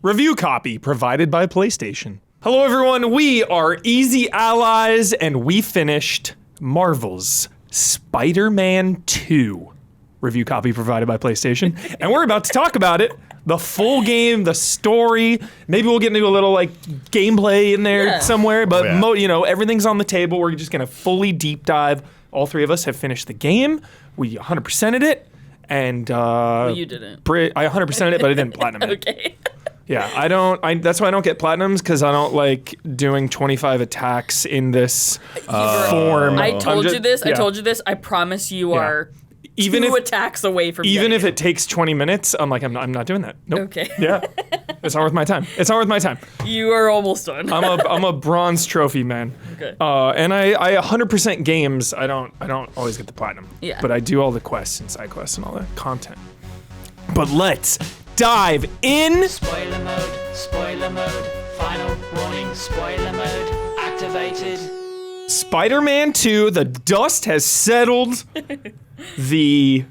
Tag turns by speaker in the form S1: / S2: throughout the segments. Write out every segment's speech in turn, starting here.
S1: Review copy provided by PlayStation. Hello everyone, we are Easy Allies and we finished Marvel's Spider-Man 2. Review copy provided by PlayStation. And we're about to talk about it. The full game, the story. Maybe we'll get into a little like gameplay in there somewhere, but everything's on the table. We're just gonna fully deep dive. All three of us have finished the game. We 100%ed it. And
S2: well, you didn't.
S1: I 100%ed it, but I didn't platinum it.
S2: Okay.
S1: Yeah, that's why I don't get platinums, because I don't like doing 25 attacks in this form.
S2: I told you this. I promise you are two attacks away from
S1: even if it takes 20 minutes, I'm like, I'm not doing that. Nope.
S2: Okay.
S1: Yeah. It's not worth my time.
S2: You are almost done.
S1: I'm a bronze trophy man.
S2: Okay.
S1: And I 100% games. I don't always get the platinum.
S2: Yeah.
S1: But I do all the quests and side quests and all the content. But let's dive in.
S3: Spoiler mode, final warning, spoiler mode activated.
S1: Spider-Man 2, the dust has settled. The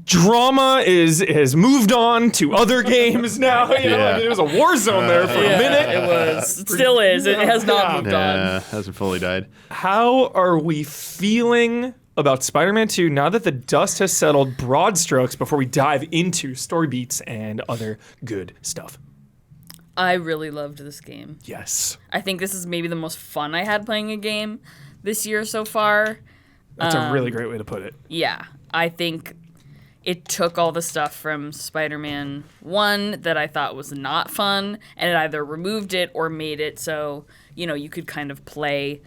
S1: drama has moved on to other games now. It was a war zone there for a minute.
S2: It was. It still is. It has not moved on.
S4: Yeah, hasn't fully died.
S1: How are we feeling about Spider-Man 2 now that the dust has settled? Broad strokes before we dive into story beats and other good stuff.
S2: I really loved this game.
S1: Yes.
S2: I think this is maybe the most fun I had playing a game this year so far.
S1: That's a really great way to put it.
S2: Yeah. I think it took all the stuff from Spider-Man 1 that I thought was not fun, and it either removed it or made it so, you could kind of play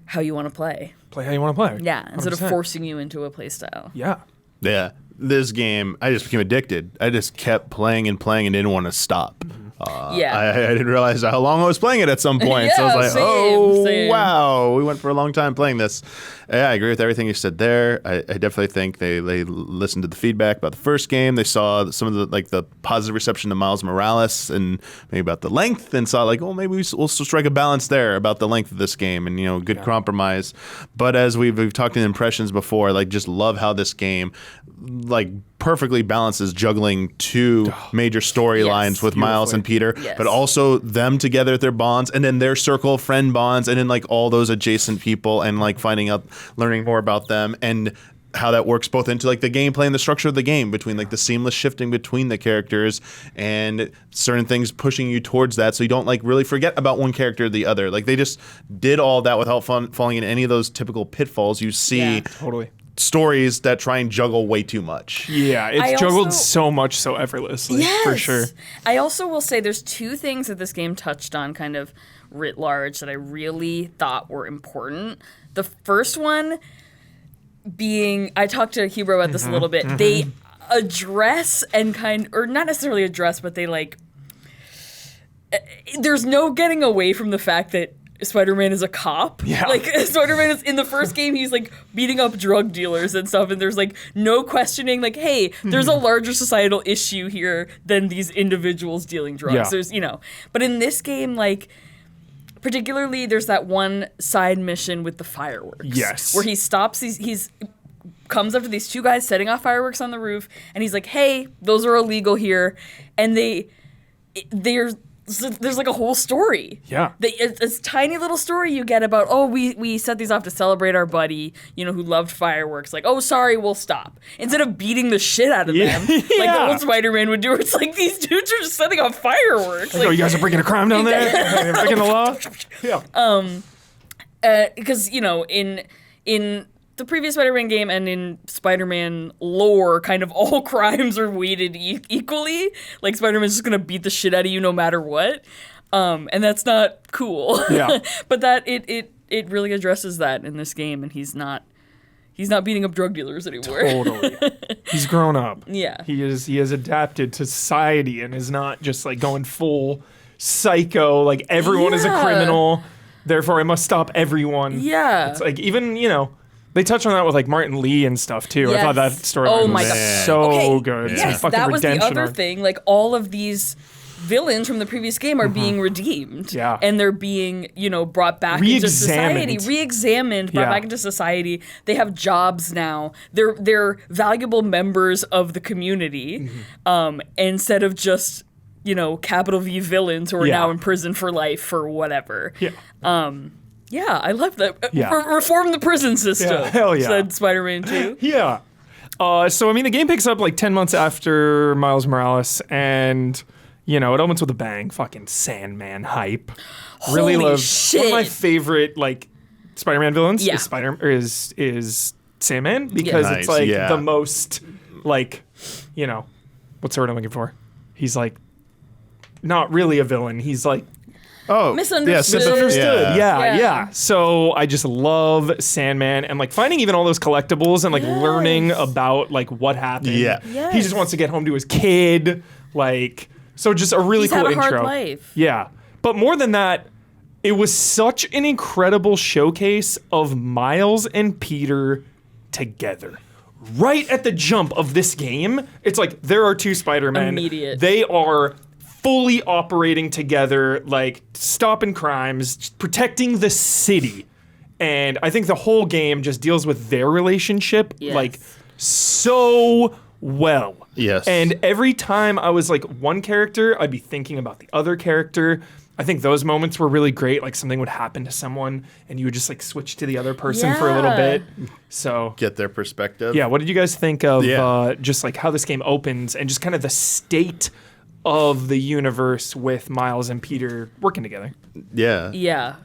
S2: how you want to play.
S1: Play how you want to play.
S2: Yeah, instead
S1: 100%.
S2: of forcing you into a play style.
S1: Yeah.
S4: Yeah. This game, I just became addicted. I just kept playing and didn't want to stop. I didn't realize how long I was playing it at some point. So I was like,
S2: same.
S4: Wow, we went for a long time playing this. Yeah, I agree with everything you said there. I definitely think they listened to the feedback about the first game. They saw some of the positive reception to Miles Morales and maybe about the length, and saw maybe we'll strike a balance there about the length of this game and good compromise. But as we've talked in impressions before, just love how this game perfectly balances juggling two major storylines with Miles and Peter, but also them together at their bonds, and then their circle of friend bonds, and then all those adjacent people, and learning more about them, and how that works both into the gameplay and the structure of the game, between the seamless shifting between the characters and certain things pushing you towards that, so you don't really forget about one character or the other. They just did all that without falling in any of those typical pitfalls you see.
S1: Yeah, totally.
S4: Stories that try and juggle way too much.
S1: Yeah, it's juggled so much so effortlessly, for sure.
S2: I also will say there's two things that this game touched on kind of writ large that I really thought were important. The first one being, I talked to Huber about this a little bit, they address and or not necessarily address, but they there's no getting away from the fact that Spider-Man is a cop.
S1: Yeah.
S2: Spider-Man is in the first game, he's beating up drug dealers and stuff, and there's no questioning hey, there's a larger societal issue here than these individuals dealing drugs.
S1: Yeah.
S2: There's, but in this game, particularly there's that one side mission with the fireworks.
S1: Yes.
S2: Where he stops he's comes up to these two guys setting off fireworks on the roof, and he's like, hey, those are illegal here. And there's a whole story.
S1: Yeah.
S2: It's a tiny little story you get about, we set these off to celebrate our buddy, who loved fireworks. Sorry, we'll stop. Instead of beating the shit out of them, the old Spider-Man would do, it's these dudes are just setting off fireworks.
S1: You guys are breaking a crime down there? You're breaking the law?
S2: Yeah. Because, in the previous Spider-Man game and in Spider-Man lore, kind of all crimes are weighted equally. Spider-Man's just gonna beat the shit out of you no matter what, and that's not cool.
S1: Yeah.
S2: But that it really addresses that in this game, and he's not beating up drug dealers anymore.
S1: Totally. He's grown up.
S2: Yeah.
S1: He has adapted to society and is not just going full psycho. Everyone is a criminal, therefore I must stop everyone.
S2: Yeah.
S1: It's even they touch on that with Martin Lee and stuff too.
S2: Yes.
S1: I thought that storyline was so good.
S2: Yes,
S1: Fucking
S2: that was the
S1: redemption
S2: other
S1: arc.
S2: thing. All of these villains from the previous game are being redeemed.
S1: Yeah.
S2: And they're being, brought back into society,
S1: Re-examined.
S2: re-examined, brought
S1: Yeah.
S2: back into society. They have jobs now. They're valuable members of the community, instead of just, capital V villains who are
S1: Yeah.
S2: now in prison for life for whatever.
S1: Yeah.
S2: Yeah, I love that.
S1: Yeah.
S2: Reform the prison system.
S1: Yeah, hell yeah.
S2: Said Spider-Man 2.
S1: Yeah. So, I mean, the game picks up like 10 months after Miles Morales, and, it opens with a bang. Fucking Sandman hype. Really
S2: Holy
S1: love.
S2: shit.
S1: One of my favorite, like, Spider-Man villains
S2: Yeah.
S1: is Sandman, because
S4: Nice,
S1: it's, like,
S4: yeah.
S1: the most, like, what's the word I'm looking for? He's, like, not really a villain. He's, like,
S2: Misunderstood.
S1: misunderstood.
S2: Yeah.
S1: Yeah. So I just love Sandman, and like finding even all those collectibles and like learning about like what happened.
S4: Yeah.
S2: Yes.
S1: He just wants to get home to his kid. Like, so just a really
S2: He's
S1: cool
S2: had a hard
S1: intro.
S2: life.
S1: Yeah. But more than that, it was such an incredible showcase of Miles and Peter together. Right at the jump of this game, it's like there are two Spider-Men.
S2: Immediate.
S1: They are fully operating together, like stopping crimes, protecting the city. And I think the whole game just deals with their relationship
S2: Yes.
S1: like so well.
S4: Yes.
S1: And every time I was like one character, I'd be thinking about the other character. I think those moments were really great. Like something would happen to someone and you would just like switch to the other person for a little
S2: Yeah.
S1: bit. So
S4: Get their perspective.
S1: yeah, what did you guys think of
S4: Yeah.
S1: just like how this game opens and just kind of the state of the universe with Miles and Peter working together?
S4: Yeah.
S2: Yeah.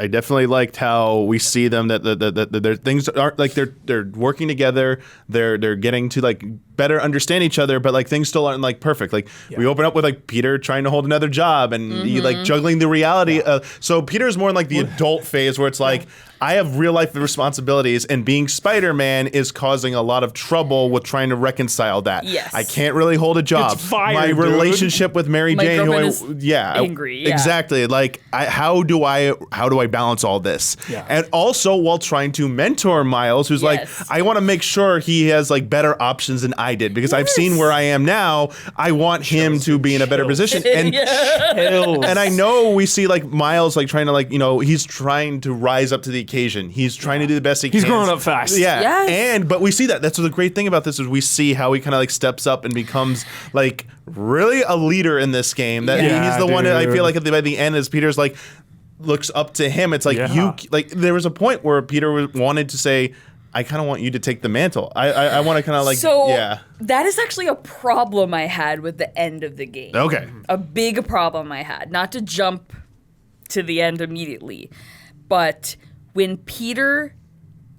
S4: I definitely liked how we see them that their things aren't like they're working together. They're getting to like better understand each other, but like things still aren't like perfect. Like we open up with like Peter trying to hold another job and he like juggling the reality. So Peter's more in like the adult phase where it's like I have real life responsibilities, and being Spider-Man is causing a lot of trouble with trying to reconcile that.
S2: Yes.
S4: I can't really hold a job.
S1: It's fire,
S4: My
S1: dude.
S4: relationship with Mary
S2: My
S4: Jane, who
S2: girlfriend is angry, yeah.
S4: exactly. Like, how do I balance all this?
S1: Yeah.
S4: And also while trying to mentor Miles, who's
S2: Yes.
S4: like, I want to make sure he has like better options than I did because I've seen where I am now. I want him to be in a better position. And
S1: Hills.
S4: and I know we see like Miles like trying to like he's trying to rise up to the occasion. He's trying to do the best he can.
S1: He's growing up fast.
S4: Yeah.
S2: Yes.
S4: But we see that. That's the great thing about this is we see how he kind of like steps up and becomes like really a leader in this game. That
S1: Yeah,
S4: he's the one that I
S1: dude.
S4: feel like by the end as Peter's like looks up to him. It's like
S1: Yeah.
S4: there was a point where Peter wanted to say, I kind of want you to take the mantle. I want to kind of like
S2: that is actually a problem I had with the end of the game.
S4: Okay.
S2: A big problem I had. Not to jump to the end immediately, but when Peter,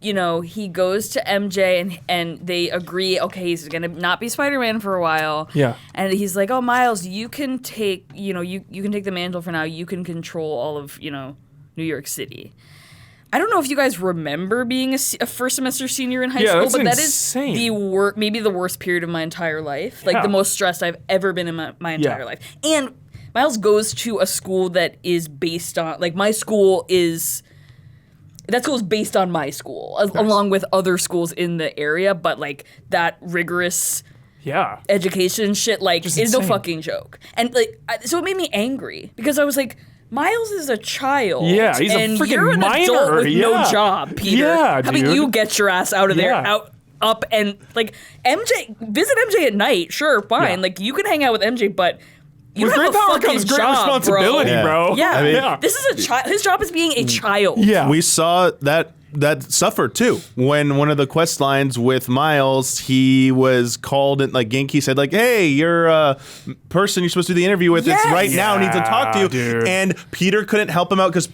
S2: he goes to MJ and they agree, okay, he's gonna not be Spider-Man for a while.
S1: Yeah.
S2: And he's like, oh, Miles, you can take, you can take the mantle for now. You can control all of, New York City. I don't know if you guys remember being a first semester senior in high
S1: Yeah,
S2: school,
S1: that's
S2: but that
S1: insane.
S2: is maybe the worst period of my entire life. Like
S1: Yeah.
S2: the most stressed I've ever been in my entire life. And Miles goes to a school that is based on, like that school is based on my school, along with other schools in the area, but like that rigorous
S1: Yeah.
S2: education shit, like,
S1: Just
S2: is no
S1: insane.
S2: fucking joke. And like, so it made me angry because I was like, Miles is a child.
S1: Yeah, he's a
S2: and
S1: freaking
S2: you're an
S1: minor,
S2: adult with no
S1: yeah.
S2: job, Peter.
S1: Yeah,
S2: How about
S1: dude.
S2: you get your ass out of there,
S1: Yeah.
S2: up and like visit MJ at night. Sure, fine.
S1: Yeah.
S2: Like you can hang out with MJ, but you
S1: With
S2: have
S1: great
S2: a
S1: power
S2: fucking
S1: comes great
S2: job,
S1: responsibility,
S4: Yeah.
S1: bro.
S2: Yeah,
S4: I mean-
S1: yeah.
S2: this is a child. His job is being a child.
S1: Yeah.
S4: We saw that suffer too when one of the quest lines with Miles, he was called and like Genki said like, hey, you're a person you're supposed to do the interview with.
S2: Yes.
S4: It's right now, needs to talk to you.
S1: Dude.
S4: And Peter couldn't help him out because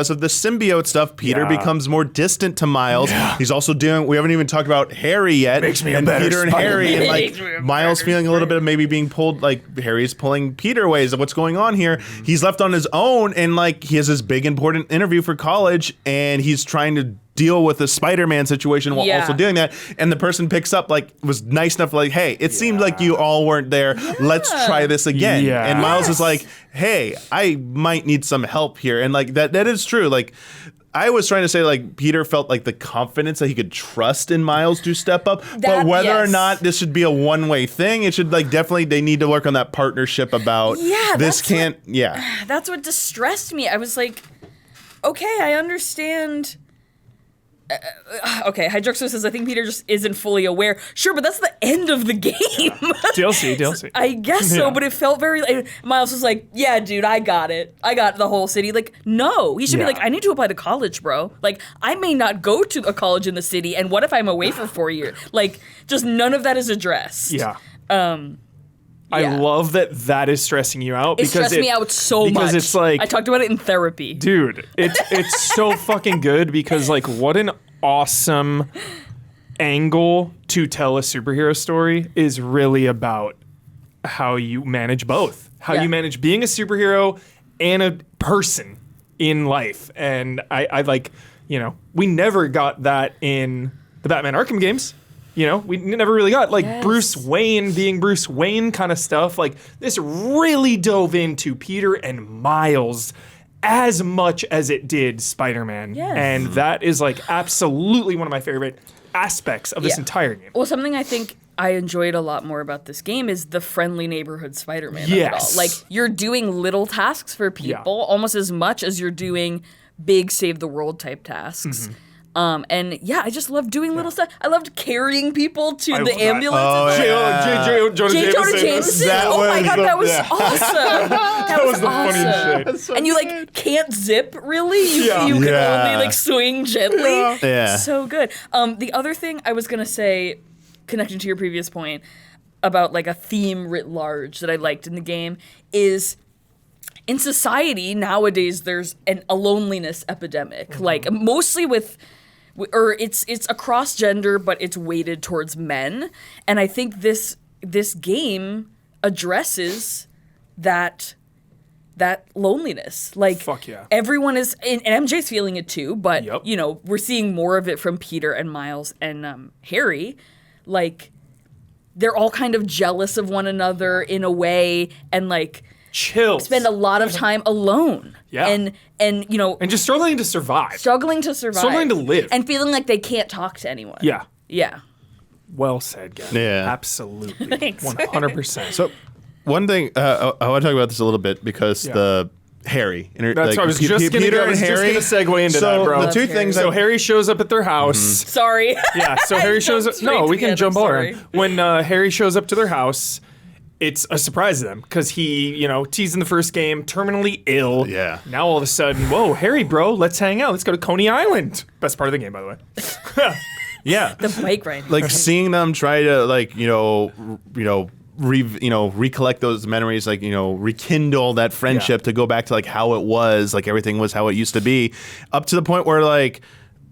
S4: of the symbiote stuff, Peter
S1: Yeah.
S4: becomes more distant to Miles. He's also we haven't even talked about Harry yet.
S1: Makes me a
S4: and
S1: better
S4: Peter and Harry and
S2: Makes me
S4: like
S2: a
S4: Miles
S2: better
S4: feeling a little bit of maybe being pulled, like Harry's pulling Peter ways of what's going on here. He's left on his own and like he has this big important interview for college and he's trying to deal with the Spider-Man situation while
S2: Yeah.
S4: also doing that. And the person picks up, like, was nice enough, like, hey, it seemed like you all weren't there. Let's try this again.
S1: Yeah.
S4: And Miles
S2: Yes.
S4: is like, hey, I might need some help here. And like that is true. Like, I was trying to say like Peter felt like the confidence that he could trust in Miles to step up, but whether or not this should be a one-way thing, it should like definitely they need to work on that partnership about this can't.
S2: That's what distressed me. I was like, okay, I understand. Okay, Hydroxo says, I think Peter just isn't fully aware. Sure, but that's the end of the game.
S1: DLC.
S2: I guess so, but it felt very... Miles was like, yeah, dude, I got it. I got the whole city. Like, no. He should be like, I need to apply to college, bro. Like, I may not go to a college in the city, and what if I'm away for 4 years? Like, just none of that is addressed.
S1: Yeah. I love that is stressing you out.
S2: It stressed me out so much.
S1: Because it's like...
S2: I talked about it in therapy.
S1: Dude, it's so fucking good because, like, what an awesome angle to tell a superhero story is really about how you manage both. How you manage being a superhero and a person in life. And I like, we never got that in the Batman Arkham games. We never really got like Bruce Wayne being Bruce Wayne kind of stuff. Like this really dove into Peter and Miles as much as it did Spider-Man.
S2: Yes.
S1: And that is like absolutely one of my favorite aspects of this entire game.
S2: Well, something I think I enjoyed a lot more about this game is the friendly neighborhood Spider-Man of it all. Like you're doing little tasks for people almost as much as you're doing big save the world type tasks.
S1: Mm-hmm.
S2: And I just loved doing little stuff. I loved carrying people to the ambulance.
S1: J. Jonah Jameson.
S2: Oh my god, that was awesome. That was
S1: the funniest shit.
S2: So and you like can't zip really. You can only like swing gently.
S4: Yeah.
S2: So good. The other thing I was gonna say, connecting to your previous point about like a theme writ large that I liked in the game is. In society nowadays, there's a loneliness epidemic, like mostly it's across gender, but it's weighted towards men. And I think this game addresses that loneliness. Like,
S1: fuck yeah.
S2: Everyone is, and MJ's feeling it too, but we're seeing more of it from Peter and Miles and Harry. Like, they're all kind of jealous of one another in a way, and like.
S1: Chills.
S2: Spend a lot of time alone.
S1: Yeah.
S2: And
S1: just struggling to survive.
S2: Struggling to
S1: live.
S2: And feeling like they can't talk to anyone.
S1: Yeah.
S2: Yeah.
S1: Well said, Gabby.
S4: Yeah.
S1: Absolutely.
S2: Thanks.
S1: 100%.
S4: So, one thing I want to talk about this a little bit because the Harry.
S1: That's what I was just going to segue into that, bro.
S4: The two things.
S1: So Harry shows up at their house.
S2: Sorry.
S1: Yeah. So Harry shows up. No, we can jump all around. When Harry shows up to their house. It's a surprise to them because he, teased in the first game, terminally ill.
S4: Yeah.
S1: Now all of a sudden, whoa, Harry, bro, let's hang out. Let's go to Coney Island. Best part of the game, by the way.
S4: Yeah.
S2: The bike ride.
S4: Like seeing them try to recollect those memories, like, rekindle that friendship to go back to like how it was, like everything was how it used to be, up to the point where like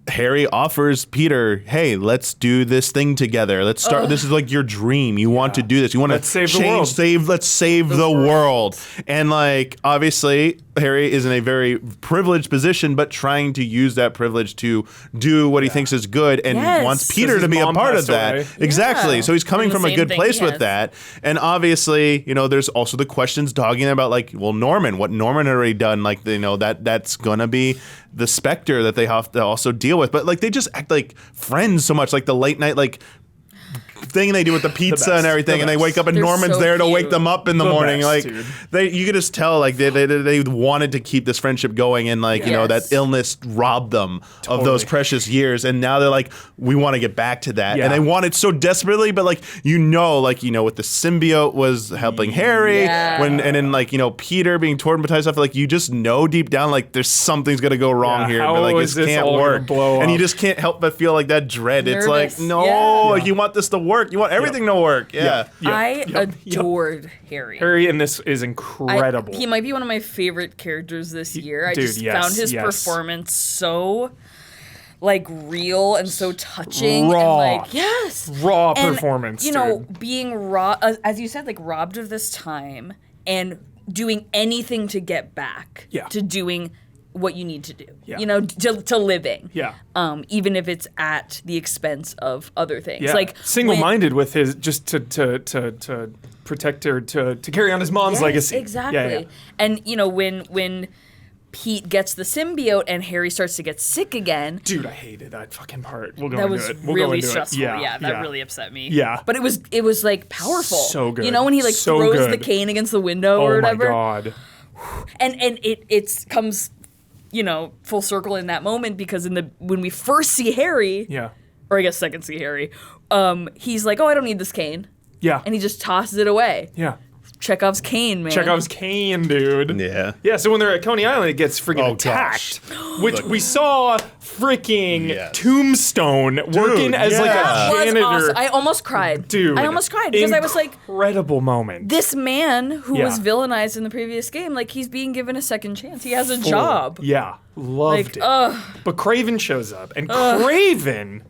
S4: Harry offers Peter, hey, let's do this thing together. Let's start. This is like your dream. You want to do this. You want to
S1: save the world.
S4: Let's save the world. And like, obviously, Harry is in a very privileged position, but trying to use that privilege to do what he thinks is good and wants Peter to be a part of that.
S1: Away.
S4: Exactly.
S2: Yeah.
S4: So he's coming from a good place with
S2: has.
S4: that. And obviously, there's also the questions dogging about like, well, Norman, what Norman had already done, like, that's going to be the specter that they have to also deal with. But like, they just act like friends so much, like the late night, like, thing they do with the pizza and everything, and they wake up and
S2: They're
S4: Norman's
S2: so
S4: there to wake
S2: cute.
S4: them up in the morning.
S1: Best,
S4: like you could just tell like they wanted to keep this friendship going, and like that illness robbed them of those precious years, and now they're like, we want to get back to that, and they want it so desperately, but like with the symbiote was helping Harry and then like Peter being torn between stuff, like you just know deep down like there's something's gonna go wrong here, but like this can't work, and you just can't help but feel like that dread.
S2: Nervous.
S4: It's like like you want this to work. You want everything to work. Yeah.
S2: I adored Harry.
S1: Harry in this is incredible.
S2: He might be one of my favorite characters this year. I
S1: dude,
S2: just
S1: yes,
S2: found his
S1: yes.
S2: performance so like real and so touching.
S1: Raw.
S2: And like, yes.
S1: Raw
S2: and,
S1: performance,
S2: being raw, as you said, like robbed of this time and doing anything to get back to doing what you need to do, to living.
S1: Yeah.
S2: Even if it's at the expense of other things.
S1: Yeah.
S2: Like
S1: single-minded with his, just to protect her, to carry on his mom's legacy.
S2: Exactly.
S1: Yeah.
S2: And, when Pete gets the symbiote and Harry starts to get sick again.
S1: Dude, I hated that fucking part. We'll go
S2: That
S1: into
S2: was
S1: it. We'll go
S2: really
S1: into it.
S2: stressful. Yeah, that really upset me.
S1: Yeah.
S2: But it was like powerful.
S1: So good.
S2: You know, when he like
S1: So
S2: throws
S1: good.
S2: the cane against the window or
S1: Oh my
S2: whatever.
S1: god.
S2: And it comes, you know, full circle in that moment because when we first see Harry,
S1: Yeah.
S2: or I guess second see Harry, he's like, "Oh, I don't need this cane."
S1: Yeah.
S2: And he just tosses it away.
S1: Yeah.
S2: Chekhov's cane, man.
S1: Chekhov's cane, dude.
S4: Yeah.
S1: Yeah, so when they're at Coney Island, it gets freaking
S4: Oh,
S1: attacked. Which we saw freaking
S4: Yes.
S1: Tombstone working as like
S4: yeah.
S1: a
S2: Was
S1: janitor.
S2: awesome. I almost cried.
S1: Dude.
S2: I almost cried because I was like,
S1: incredible moment.
S2: this man who
S1: Yeah.
S2: was villainized in the previous game, like he's being given a second chance. He has a job.
S1: Yeah, loved
S2: Like,
S1: it. But Craven shows up, and Craven.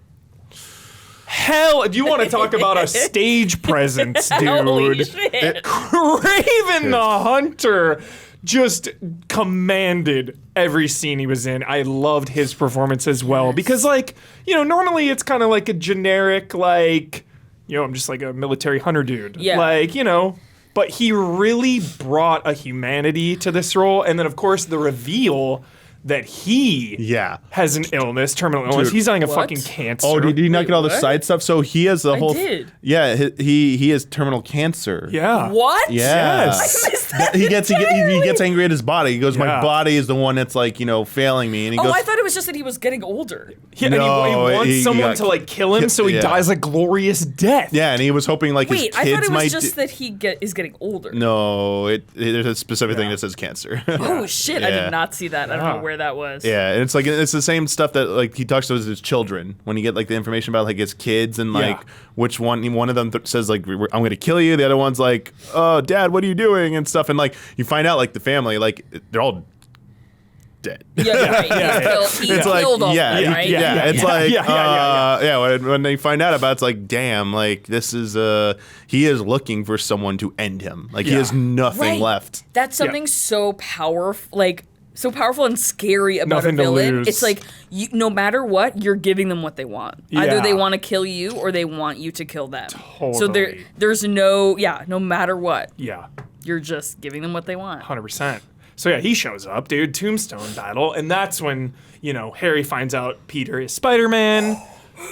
S1: Hell, do you want to talk about a stage presence, dude?
S2: Holy shit.
S1: Craven the Hunter just commanded every scene he was in. I loved his performance as well because, like, you know, normally it's kind of like a generic, like, you know, I'm just like a military hunter dude.
S2: Yeah.
S1: Like, you know, but he really brought a humanity to this role. And then, of course, the reveal that he
S4: Yeah.
S1: has an illness, terminal illness.
S4: Dude.
S1: He's dying of
S2: What?
S1: fucking cancer.
S4: Oh, did he not
S2: Wait,
S4: get all the
S2: what?
S4: side stuff? So he has the whole.
S2: did.
S4: Yeah, he has terminal cancer.
S1: Yeah.
S2: What?
S4: Yeah.
S1: Yes.
S2: I missed that
S4: He gets angry at his body. He goes,
S1: Yeah.
S4: "My body is the one that's like, you know, failing me." And he
S2: Oh,
S4: goes,
S2: I thought it was just that he was getting older.
S1: Yeah, and
S4: No,
S1: he wants
S4: he
S1: someone
S4: got
S1: to like kill him, so he
S4: yeah.
S1: dies a glorious death.
S4: "Yeah," and he was hoping like his
S2: Wait,
S4: kids
S2: I thought it
S4: might.
S2: was just that he is getting older.
S4: No, there's a specific thing
S1: Yeah.
S4: that says cancer.
S2: Oh shit! I
S4: Yeah.
S2: did not see that. I don't
S1: Yeah.
S2: know where that was.
S4: Yeah, and it's like it's the same stuff that like he talks to his children when you get like the information about like his kids and like
S1: Yeah.
S4: which one of them says like I'm going to kill you, the other one's like, "Oh, Dad, what are you doing?" and stuff, and like you find out like the family like they're all dead.
S2: Yeah, you're right. He
S4: It's like
S2: killed all of them, right?
S4: it's like
S1: Yeah.
S4: when they find out about it, it's like damn, like this is he is looking for someone to end him, like he
S1: Yeah.
S4: has nothing
S2: Right.
S4: left.
S2: That's something so powerful, like so powerful and scary about
S1: Nothing
S2: a
S1: to
S2: villain.
S1: lose.
S2: It's like no matter what, you're giving them what they want. Either
S1: Yeah.
S2: they want to kill you or they want you to kill them. So
S1: Totally.
S2: there's no matter what,
S1: Yeah,
S2: you're just giving them what they want.
S1: 100%. So yeah, he shows up, dude. Tombstone battle, and that's when Harry finds out Peter is Spider-Man.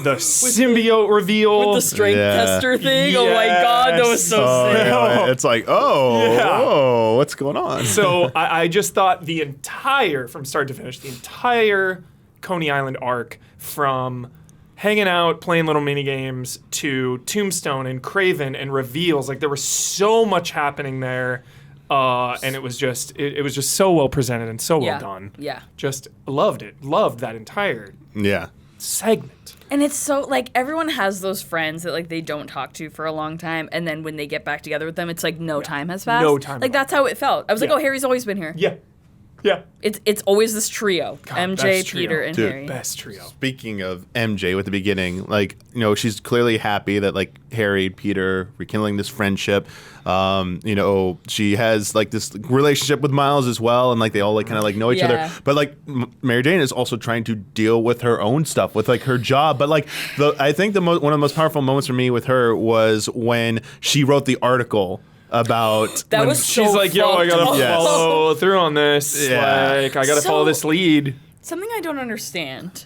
S1: The symbiote reveal.
S2: With the strength
S4: Yeah.
S2: tester thing. Oh my god, that was so
S4: Oh,
S2: sick.
S4: yeah, it's like
S1: Yeah.
S4: what's going on?
S1: So I just thought the entire, from start to finish, the entire Coney Island arc from hanging out, playing little mini games to Tombstone and Craven and reveals, like there was so much happening there, and it was just it was just so well presented and so well done.
S2: Yeah.
S1: Just loved it. Loved that entire
S4: Yeah.
S1: segment.
S2: And it's so like everyone has those friends that like they don't talk to for a long time, and then when they get back together with them, it's like no time has passed.
S1: No time
S2: Like
S1: at all.
S2: that's how it felt. I was like,
S1: Yeah.
S2: oh, Harry's always been here.
S1: Yeah. Yeah.
S2: It's always this trio: MJ,
S1: best trio.
S2: Peter, and
S4: Dude,
S2: Harry.
S1: Best trio.
S4: Speaking of MJ with the beginning, like, she's clearly happy that like Harry, Peter rekindling this friendship. She has like this relationship with Miles as well, and like they all like kind of like know each
S2: Yeah.
S4: other. But like Mary Jane is also trying to deal with her own stuff with like her job. But like I think one of the most powerful moments for me with her was when she wrote the article about
S2: That
S1: When
S2: was
S1: she's
S2: so
S1: like, yo, I gotta
S2: fucked up.
S1: follow through on this.
S4: Yeah.
S1: Like, I gotta
S2: So-
S1: follow this lead.
S2: Something I don't understand.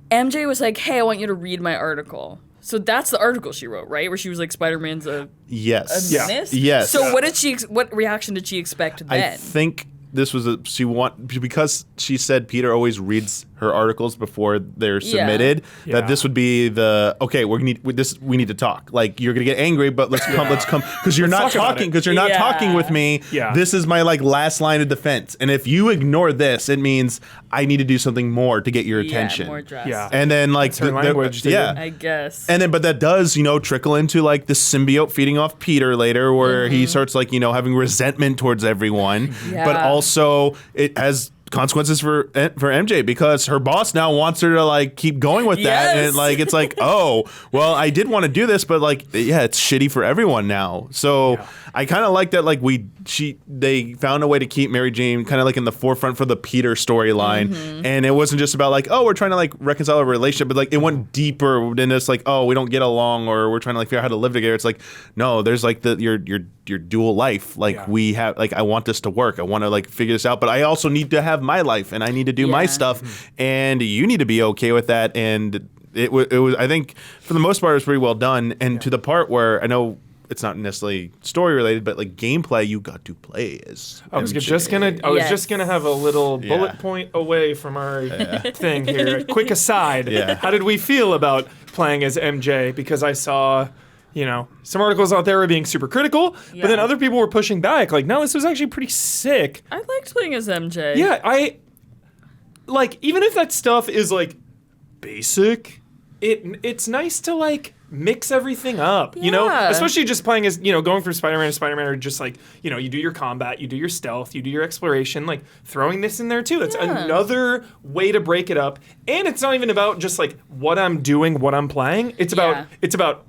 S2: MJ was like, hey, I want you to read my article. So that's the article she wrote, right? Where she was like, Spider-Man's a
S4: yes,
S1: Yeah.
S2: menace?
S4: Yes.
S2: So what reaction did she expect then?
S4: I think this was because she said Peter always reads her articles before they're submitted.
S1: Yeah.
S4: That this would be we need to talk. Like you're gonna get angry, but let's come because you're not
S1: talk about
S4: talking
S1: it.
S4: because you're not
S2: Yeah.
S4: talking with me.
S1: Yeah.
S4: This is my like last line of defense, and if you ignore this, it means I need to do something more to get your attention.
S2: Yeah, more drastic.
S1: Yeah.
S4: And then like
S1: her language, dude.
S4: yeah.
S2: I guess.
S4: And then, but that does, trickle into like the symbiote feeding off Peter later, where he starts like, having resentment towards everyone.
S2: Yeah.
S4: But also, it has consequences for MJ because her boss now wants her to like keep going with that,
S2: Yes.
S4: and like it's like, oh, well, I did want to do this, but like, yeah, it's shitty for everyone now. So I kind of like that, like they found a way to keep Mary Jane kind of like in the forefront for the Peter storyline, and it wasn't just about like, oh, we're trying to like reconcile a relationship, but like it went deeper than just like, oh, we don't get along or we're trying to like figure out how to live together. It's like, no, there's like your your dual life. Like
S1: Yeah.
S4: we have, like I want this to work. I want to like figure this out, but I also need to have my life and I need to do my
S2: Yeah.
S4: stuff, and you need to be okay with that. And it was, I think, for the most part, it was pretty well done. And to the part where I know it's not necessarily story related, but like gameplay, you got to play as.
S1: I was
S4: MJ.
S1: just gonna have a little bullet
S4: Yeah.
S1: point away from our thing here. Quick aside.
S4: Yeah.
S1: How did we feel about playing as MJ? Because I saw, some articles out there were being super critical, but then
S2: Yeah.
S1: other people were pushing back. Like, no, this was actually pretty sick.
S2: I liked playing as MJ.
S1: Yeah, even if that stuff is like basic, it's nice to like mix everything up,
S2: Yeah.
S1: especially just playing as, going from Spider-Man to Spider-Man, or just like, you do your combat, you do your stealth, you do your exploration, like throwing this in there too. It's
S2: Yeah.
S1: another way to break it up. And it's not even about just like what I'm doing, what I'm playing. It's about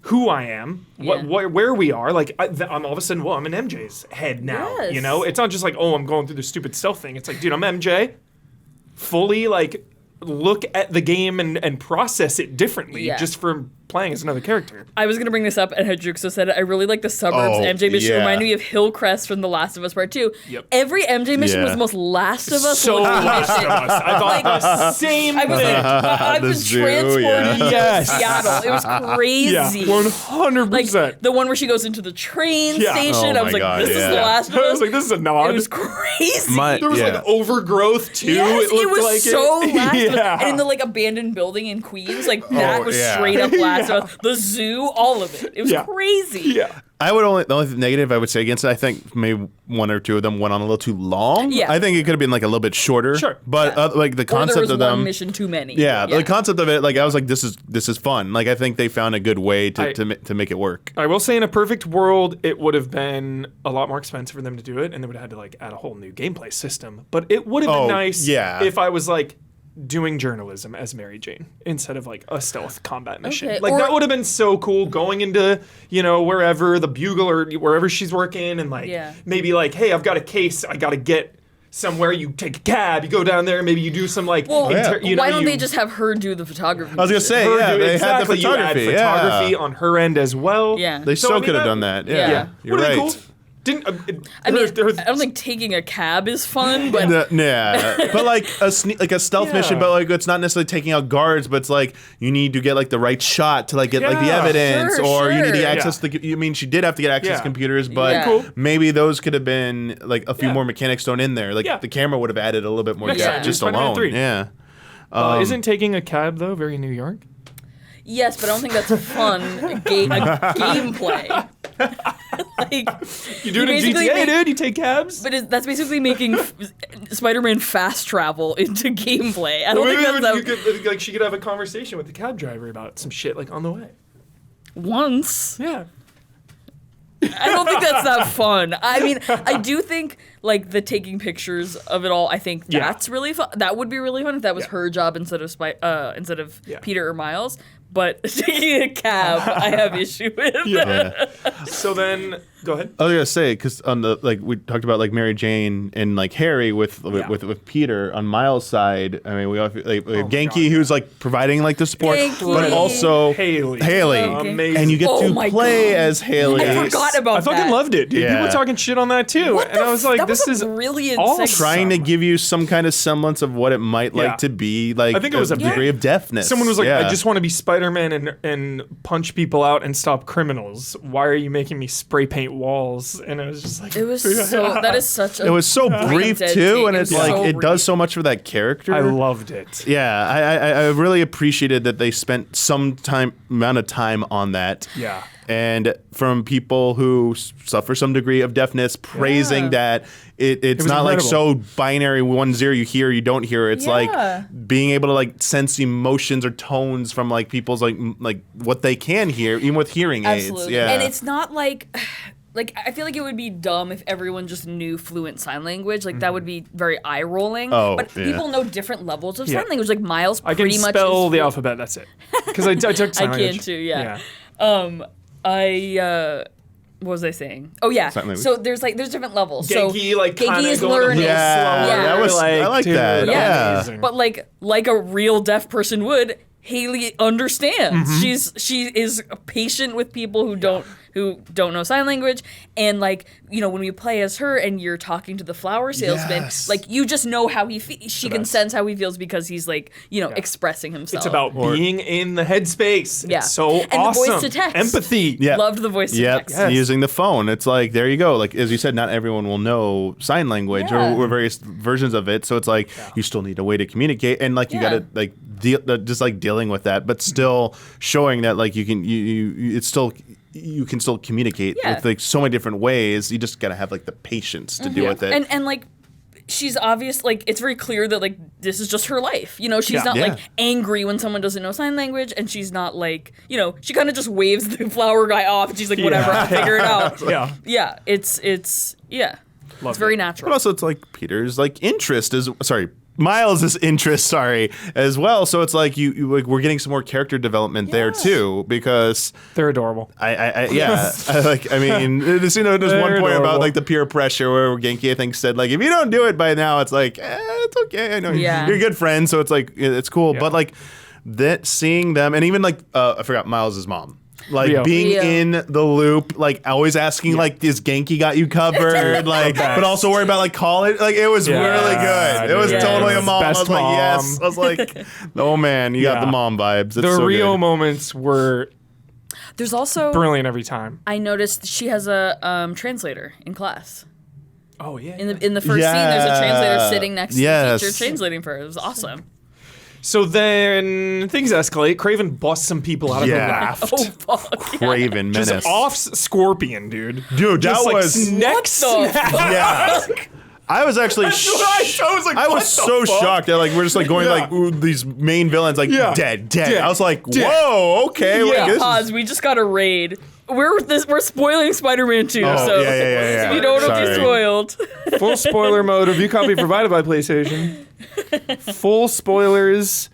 S1: who I am,
S2: Yeah.
S1: where we are. Like I'm all of a sudden, I'm in MJ's head now.
S2: Yes.
S1: It's not just like, I'm going through the stupid stealth thing. It's like, dude, I'm MJ. Fully like look at the game and process it differently
S2: Yeah.
S1: just from playing as another character.
S2: I was gonna bring this up, and Hadjuxo said it. I really like the suburbs
S4: Oh,
S2: MJ mission.
S4: yeah.
S2: Reminded me of Hillcrest from The Last of Us Part 2.
S1: Yep.
S2: Every MJ mission
S4: Yeah.
S2: was the most Last of Us
S1: So
S2: looking
S1: Last
S2: mission.
S1: of Us. I thought the same
S2: I was
S1: thing.
S2: like, I've
S4: The
S2: been
S4: zoo,
S2: transported
S4: yeah.
S2: to
S1: Yes.
S2: Seattle. It was crazy.
S1: Yeah, 100%.
S2: Like the one where she goes into the train
S1: Yeah.
S2: station.
S4: Oh
S2: I was
S4: my
S2: like,
S4: God,
S2: this is
S4: yeah.
S2: The Last of
S1: I
S2: Us.
S1: was like, this is a nod.
S2: It was crazy.
S1: there was
S4: Yeah.
S1: like overgrowth too.
S2: Yes,
S1: it looked
S2: was
S1: like
S2: so
S1: it.
S2: Last of Us.
S1: Yeah.
S2: And in the like abandoned building in Queens, like that was
S4: yeah.
S2: straight up Last
S1: Yeah.
S2: of Us. The zoo, all of it. It was
S1: Yeah.
S2: crazy.
S1: Yeah.
S4: The only negative I would say against it, I think maybe one or two of them went on a little too long.
S2: Yeah.
S4: I think it could have been like a little bit shorter.
S1: Sure.
S4: But
S2: Yeah.
S4: like the
S2: Or there
S4: concept
S2: was
S4: of
S2: one
S4: them.
S2: mission too many.
S4: Yeah, the concept of it, like I was like, this is fun. Like I think they found a good way to make it work.
S1: I will say, in a perfect world, it would have been a lot more expensive for them to do it, and they would have had to like add a whole new gameplay system. But it would have been nice if I was like doing journalism as Mary Jane instead of like a stealth combat mission.
S2: Okay,
S1: Like
S2: or-
S1: that would have been so cool, going into, wherever the Bugle or wherever she's working, and like maybe like, hey, I've got a case, I gotta get somewhere. You take a cab, you go down there, maybe you do some like
S2: Well, why don't
S1: you-
S2: they just have her do the photography?
S4: I was gonna say,
S1: her
S4: yeah,
S1: do-
S4: they
S1: exactly,
S4: had the photography.
S1: You add photography
S4: yeah.
S1: on her end as well.
S2: Yeah.
S4: They
S1: So,
S4: still
S1: I mean,
S4: could have
S1: that-
S4: done that.
S2: Yeah.
S4: Yeah, you're
S1: Would've been
S4: right.
S1: cool. Didn't
S2: I mean, I don't think taking a cab is fun, but
S4: Yeah, but like a stealth mission, but like it's not necessarily taking out guards, but it's like you need to get like the right shot to like get like the
S1: Yeah.
S4: evidence,
S2: Sure,
S4: or you need to
S2: sure.
S4: access the. You mean she did have to get access
S1: Yeah.
S4: to computers, but
S2: Yeah. Cool.
S4: maybe those could have been like a few
S1: Yeah.
S4: more mechanics thrown in there. Like
S1: Yeah.
S4: the camera would have added a little bit more
S1: Next
S4: depth
S2: time,
S4: just
S1: Spider-Man
S4: alone.
S1: 3.
S4: Yeah.
S1: isn't taking a cab though very New York?
S2: yes, but I don't think that's a fun gameplay. Like
S1: You do it in
S2: basically
S1: GTA, dude. You take cabs.
S2: But that's basically making Spider-Man fast travel into gameplay. I don't
S1: Maybe
S2: think that's
S1: you could, like she could have a conversation with the cab driver about some shit like on the way.
S2: once.
S1: Yeah.
S2: I don't think that's that fun. I mean, I do think like the taking pictures of it all. I think
S1: Yeah.
S2: that's really fun. That would be really fun if that was
S1: Yeah.
S2: her job instead of
S1: Yeah.
S2: Peter or Miles. But taking a cab, I have issue with.
S4: Yeah.
S1: So then, go ahead.
S4: I was gonna say because on the like we talked about like Mary Jane and like Harry with Peter on Miles' side. I mean we have we have Genki
S1: God,
S4: who's like providing like the support,
S2: Genki.
S4: but also
S1: Haley.
S2: Amazing.
S4: and you get
S2: Oh
S4: to
S2: my
S4: play
S2: God.
S4: as Haley.
S2: I forgot about
S1: I fucking
S2: that.
S1: loved it, dude.
S4: Yeah.
S1: People were talking shit on that too,
S2: What
S1: and
S2: the
S1: I was like,
S2: that
S1: "This
S2: was
S1: is
S2: a brilliant
S1: awesome."
S2: segment.
S4: Trying to give you some kind of semblance of what it might
S1: Yeah.
S4: like to be like.
S1: I think it was a
S4: degree of deafness.
S1: Someone was like,
S4: Yeah.
S1: "I just want to be Spider-Man and punch people out and stop criminals. Why are you making me spray paint walls?" And I was just like,
S2: It was so. That is such a.
S4: It was so brief
S2: dead
S4: too,
S2: take.
S4: and
S2: It
S4: it's
S2: was
S4: like
S2: so
S4: it
S2: brief.
S4: does so much for that character.
S1: I loved it.
S4: Yeah, I really appreciated that they spent some amount of time on that.
S1: Yeah.
S4: And from people who suffer some degree of deafness, praising that it's
S1: was
S4: not like so
S1: incredible.
S4: binary 1-0 you hear you don't hear. It's
S2: Yeah.
S4: like being able to like sense emotions or tones from like people's like what they can hear, even with hearing
S2: Absolutely.
S4: aids. Yeah,
S2: And it's not like. Like, I feel like it would be dumb if everyone just knew fluent sign language. Like, that would be very eye-rolling.
S4: Oh,
S2: but
S4: yeah.
S2: people know different levels of
S1: Yeah.
S2: sign language. Like, Miles
S1: I can
S2: pretty much
S1: spell
S2: is
S1: the alphabet. That's it. Because I took sign
S2: I can
S1: language.
S2: too, yeah. What was I saying? Oh yeah.
S4: Sign language.
S2: So there's different levels.
S1: Genki,
S2: so
S1: like,
S2: Genki
S1: kinda
S2: is
S1: going a little
S2: learning.
S4: Yeah,
S1: slower.
S4: that was- I like
S1: dude,
S4: that. Yeah.
S1: amazing.
S2: But like a real deaf person would, Haley understands.
S1: Mm-hmm.
S2: She is patient with people who who don't know sign language, and like when we play as her and you're talking to the flower salesman,
S4: Yes.
S2: like you just know how he feels. She can sense how he feels because he's like expressing himself.
S1: It's about being in the headspace.
S2: Yeah.
S1: It's so
S2: And
S1: awesome.
S2: the voice to text.
S1: Empathy.
S4: Yeah.
S2: Loved the voice to text.
S1: Yes.
S4: Using the phone. It's like, there you go. Like, as you said, not everyone will know sign language
S2: Yeah.
S4: or various versions of it. So it's like, you still need a way to communicate. And like, you
S2: Yeah.
S4: got to like just like dealing with that, but still showing that like you can still communicate
S2: Yeah.
S4: with like so many different ways. You just got to have like the patience to deal with it.
S2: And like she's obvious, like it's very clear that like this is just her life. She's not
S4: Yeah.
S2: like angry when someone doesn't know sign language, and she's not like she kind of just waves the flower guy off, and she's like, whatever, I'll figure it out.
S1: Yeah.
S2: Yeah, it's it's very natural.
S4: But also, it's like Peter's like interest is Miles' interest, as well. So it's like you like we're getting some more character development there too, because
S1: They're adorable.
S4: I mean, there's one point
S1: adorable.
S4: about like the peer pressure where Genki I think said like if you don't do it by now, it's like it's okay. I know
S2: Yeah.
S4: you're good friends, so it's like it's cool.
S1: Yeah.
S4: But like that seeing them, and even like I forgot Miles' mom. Like
S1: Rio.
S4: being
S2: Rio.
S4: in the loop, like always asking, like, "Is Genki got you covered?" Like, but also worried about like college. Like, it was
S1: Yeah,
S4: really good. It was
S2: dude.
S4: totally a mom.
S1: Best
S4: I was like,
S1: mom.
S4: yes. I was like, oh man, you got
S1: Yeah.
S4: the mom vibes. It's
S1: The
S4: so
S1: Rio
S4: good.
S1: moments were
S2: There's also
S1: brilliant every time.
S2: I noticed she has a translator in class.
S1: Oh yeah.
S2: In the first scene, there's a translator sitting next to the
S4: Yes.
S2: teacher translating for her. It was awesome.
S1: So then things escalate. Craven busts some people out of
S4: Yeah.
S1: the raft.
S2: Oh fuck!
S4: Craven
S1: Just
S4: menace.
S1: off Scorpion, dude.
S4: Dude,
S1: Just
S4: that
S1: like
S4: was
S1: neck
S2: What the
S1: snap.
S2: fuck?
S4: yeah. I was actually
S1: what I saw. I was like,
S4: I
S1: what
S4: was
S1: the
S4: so
S1: fuck?
S4: shocked that like we're just like going
S1: Yeah.
S4: like ooh, these main villains like
S1: Yeah.
S4: dead.
S1: Dead.
S4: I was like,
S1: Dead.
S4: whoa, okay,
S1: Yeah.
S4: wait, this is-
S2: Pause. We just got a raid. We're spoiling Spider-Man 2,
S4: Oh,
S2: so
S4: yeah.
S2: if you don't want to be
S4: Sorry.
S2: spoiled.
S1: Full spoiler mode. Review copy provided by PlayStation. Full spoilers.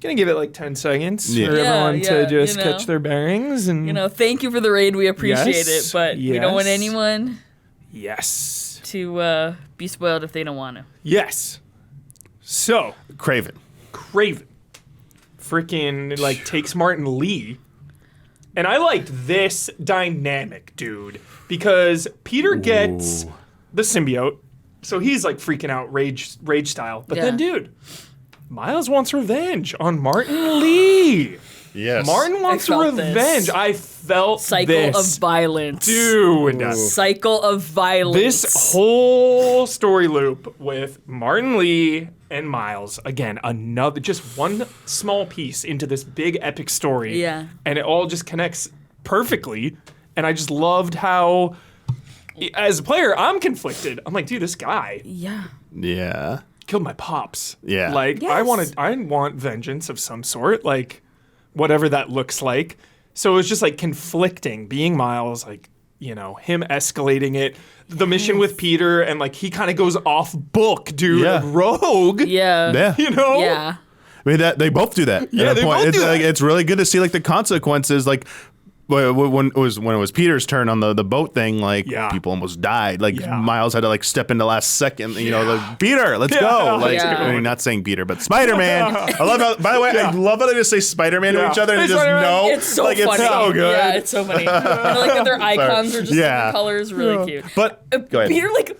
S1: Gonna give it like 10 seconds
S4: Yeah.
S1: for
S2: Yeah,
S1: everyone
S2: yeah,
S1: to just
S2: you know.
S1: catch their bearings and
S2: Thank you for the raid. We appreciate
S1: Yes,
S2: it, but we don't want
S1: yes.
S2: anyone
S1: yes,
S2: to be spoiled if they don't want to.
S1: yes. So
S4: Craven.
S1: Craven freaking like takes Martin Lee. And I liked this dynamic, dude, because Peter gets the symbiote, so he's like freaking out rage style. But then,
S2: Yeah.
S1: dude, Miles wants revenge on Martin Lee.
S4: Yes.
S1: Martin wants
S2: felt
S1: revenge.
S2: this.
S1: I felt
S2: Cycle
S1: this,
S2: of violence.
S1: dude.
S2: Cycle of violence.
S1: This whole story loop with Martin Lee and Miles, again, another just one small piece into this big epic story.
S2: Yeah.
S1: And it all just connects perfectly. And I just loved how, as a player, I'm conflicted. I'm like, dude, this guy
S2: Yeah.
S4: Yeah.
S1: killed my pops.
S4: Yeah.
S1: Like, I
S2: Yes.
S1: want vengeance of some sort, like, whatever that looks like. So it was just like conflicting, being Miles, like, him escalating it, the mission with Peter, and like he kind of goes off book, dude,
S4: Yeah.
S1: like, rogue.
S2: Yeah.
S4: Yeah.
S2: Yeah.
S4: I mean, that they both do that.
S1: Yeah,
S4: at a
S1: they
S4: point.
S1: both
S4: It's
S1: do
S4: like
S1: that.
S4: it's really good to see like the consequences. Like when it was Peter's turn on the boat thing, like
S1: Yeah.
S4: people almost died. Like
S1: Yeah.
S4: Miles had to like step in the last second. Like Peter, let's
S1: Yeah.
S4: go. Like
S2: Yeah.
S4: I mean, not saying Peter, but Spider-Man. I love how. By the way, I
S1: Yeah.
S4: love how they just say Spider-Man to
S1: Yeah.
S4: each other and
S1: Hey,
S4: they just
S1: Spider-Man.
S4: know.
S2: It's so
S4: like
S2: funny.
S4: it's so good.
S2: Yeah, it's so funny. And I like that their icons are just
S4: Yeah.
S2: different colors. Really cute.
S4: But go ahead.
S2: Peter like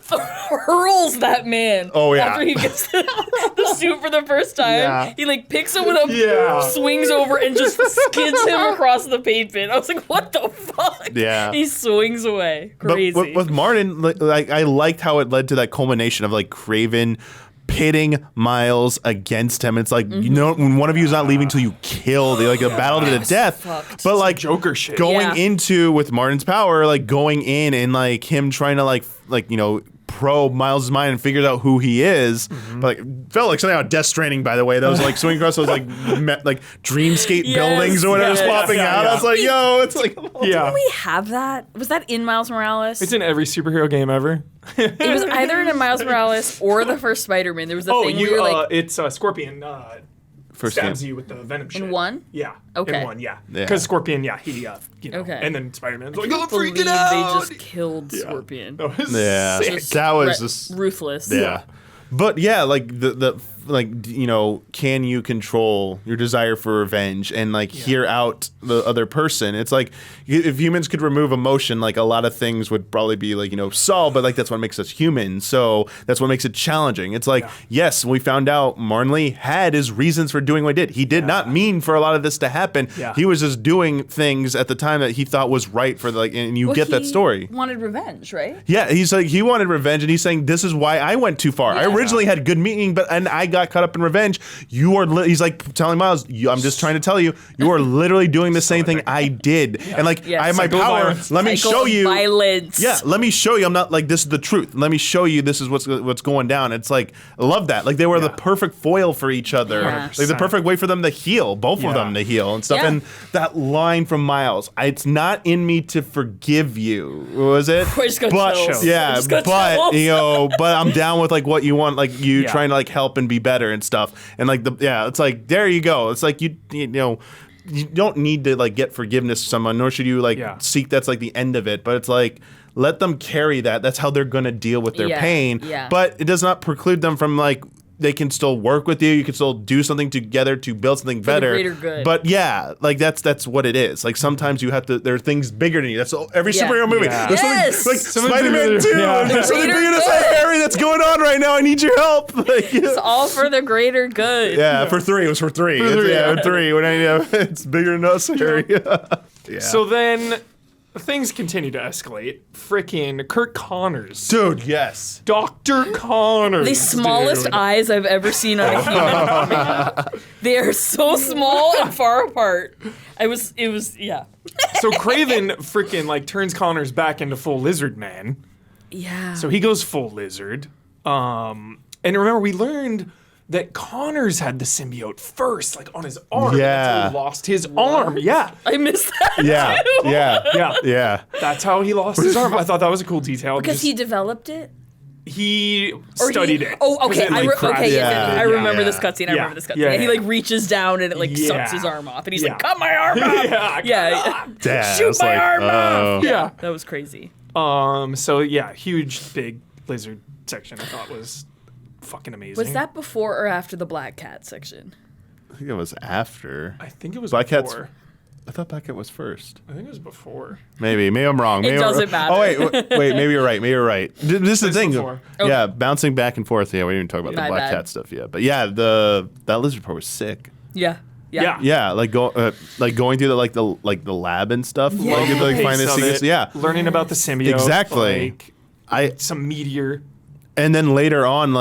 S2: hurls that man.
S4: Oh, yeah.
S2: After he gets the suit for the first time,
S4: Yeah.
S2: he like picks him with a
S1: Yeah.
S2: swings over and just skids him across the pavement. I was like, what the fuck?
S4: Yeah.
S2: He swings away.
S4: But
S2: Crazy.
S4: with Martin, like I liked how it led to that culmination of like Craven pitting Miles against him. It's like when one of you is not leaving till you kill, like a battle to the death.
S2: fucked.
S4: But like
S1: Joker shit.
S4: going
S2: Yeah.
S4: into with Martin's power, like going in and like him trying to like probe Miles' mind and figure out who he is. But like felt like something out of Death Stranding, by the way. That was like swinging across those like dreamscape
S2: Yes,
S4: buildings or whatever's
S2: yes,
S4: popping
S1: yeah,
S4: out.
S1: yeah.
S4: I was like, yo, it's like
S1: Yeah.
S2: we have that? Was that in Miles Morales?
S1: It's in every superhero game ever.
S2: It was either in Miles Morales or the first Spider-Man. There was a
S1: Oh,
S2: thing where you're like
S1: it's Scorpion
S4: first
S1: stabs
S4: game.
S1: you with the venom shit.
S2: in one.
S1: Yeah.
S2: Okay.
S1: In one, yeah.
S4: Yeah.
S1: Because Scorpion, yeah, he,
S2: Okay.
S1: and then Spider-Man's like,
S2: I
S1: oh,
S2: can't believe
S1: freaking out.
S2: they just killed Scorpion.
S1: That was
S4: Yeah.
S1: sick.
S4: That was
S2: Re-
S4: just
S2: ruthless.
S4: Yeah. But yeah, like the can you control your desire for revenge and hear out the other person? It's like if humans could remove emotion, like a lot of things would probably be solved, but that's what makes us human. So that's what makes it challenging. It's like, yes, we found out Marnley had his reasons for doing what he did. He did not mean for a lot of this to happen. Yeah. He was just doing things at the time that he thought was right for and you get that story.
S2: He wanted revenge, right?
S4: Yeah, he's like, he wanted revenge, and he's saying, this is why I went too far. I originally had good meaning, and I got caught up in revenge. He's like telling Miles, I'm just trying to tell you, you are literally doing the same thing I did. And I have my power.
S1: Violence.
S4: Let me show you.
S2: Violence.
S4: Yeah, let me show you. I'm not this is the truth. Let me show you this is what's going down. It's like, I love that. They were the perfect foil for each other.
S2: Yeah.
S4: The perfect way for them to heal, both of them to heal and stuff.
S2: Yeah.
S4: And that line from Miles, it's not in me to forgive you. Was it?
S2: I just got chills.
S4: Yeah,
S2: but
S4: but I'm down with what you want, you trying to help and be better and stuff. And it's like, there you go. It's like you don't need to get forgiveness from someone, nor should you seek that's the end of it. But it's like, let them carry that. That's how they're gonna deal with their pain.
S2: Yeah.
S4: But it does not preclude them from they can still work with you. You can still do something together to build something better.
S2: For the greater good.
S4: But yeah, that's what it is. Sometimes you have to. There are things bigger than you. That's every superhero movie.
S2: Yeah.
S4: There's something Spider-Man 2.
S1: Yeah.
S4: There's something
S2: Greater
S4: bigger than
S2: good.
S4: Harry that's going on right now. I need your help.
S2: It's all for the greater good.
S4: Yeah, for 3. It was for 3. For 3. When it's bigger than us, Harry. Yeah.
S1: So then things continue to escalate. Frickin' Kurt Connors.
S4: Dude, yes.
S1: Dr. Connors.
S2: The smallest
S1: dude.
S2: eyes I've ever seen on a human. They are so small and far apart. It was, yeah.
S1: So Craven frickin' turns Connors back into full lizard man.
S2: Yeah.
S1: So he goes full lizard. And remember, we learned that Connors had the symbiote first, on his arm.
S4: Yeah.
S1: That's how he lost his arm. Yeah.
S2: I missed that.
S4: Yeah.
S2: too.
S4: Yeah.
S1: That's how he lost his arm. I thought that was a cool detail.
S2: Because he developed it?
S1: He
S2: Or
S1: studied it.
S2: Oh, okay. I remember
S4: Yeah.
S2: this cutscene. I
S1: Yeah.
S2: remember this cutscene.
S1: Yeah,
S2: He
S1: yeah.
S2: reaches down and it sucks his arm off, and he's like, "Cut my arm off!"
S1: Yeah.
S4: Damn,
S2: Shoot my arm off!
S1: Yeah.
S2: That was crazy.
S1: So yeah, huge, big lizard section I thought was fucking amazing.
S2: Was that before or after the Black Cat section?
S4: I think it was after.
S1: I think it was
S4: Black Cat's.
S1: before.
S4: I thought Black Cat was first.
S1: I think it was before.
S4: Maybe I'm wrong. Maybe
S2: doesn't matter.
S4: Oh wait, maybe you're right. This is the thing.
S1: before.
S4: Yeah, bouncing back and forth. Yeah, we didn't even talk about
S2: My
S4: the Black
S2: bad.
S4: Cat stuff yet. But yeah, that lizard part was sick.
S2: Yeah.
S4: Yeah, going through the lab and stuff.
S2: Yeah.
S4: Find this
S1: Pace of
S4: thing.
S1: it,
S4: Yeah,
S1: learning about the symbiote.
S4: Exactly.
S1: Some meteor.
S4: And then later on,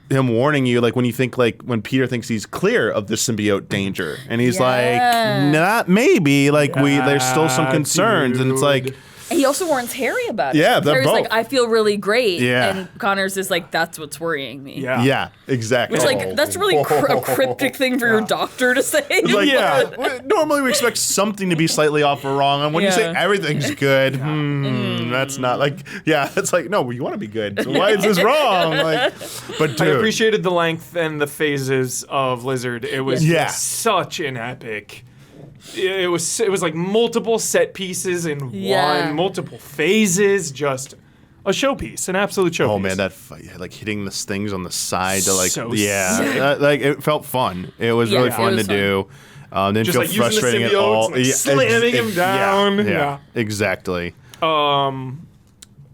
S4: him warning you, when you think, when Peter thinks he's clear of the symbiote danger, and he's
S2: Yeah.
S4: not maybe, there's still some concerns, and it's
S1: dude.
S2: And he also warns Harry about it.
S4: Yeah, they're
S2: Harry's
S4: both.
S2: like, "I feel really great,"
S4: Yeah.
S2: and Connors is like, "That's what's worrying me."
S1: Yeah.
S4: exactly.
S2: Which, that's really a cryptic thing for your doctor to say.
S4: Normally we expect something to be slightly off or wrong, and when you say
S2: Yeah.
S4: everything's good, that's not it's no, you want to be good. So why is this wrong? But dude,
S1: I appreciated the length and the phases of Lizard. It was
S4: Yeah.
S1: just such an epic. It was multiple set pieces in
S2: Yeah.
S1: one, multiple phases, just a showpiece, an absolute showpiece.
S4: oh man, that fight, hitting the things on the side to
S1: So sick.
S4: it felt fun. It was really
S2: it
S4: fun
S2: was
S4: to do. Didn't
S1: Just
S4: feel
S1: using the
S4: frustrating at
S1: symbiotes
S4: all.
S1: and, slamming him down.
S4: Yeah, exactly.
S1: I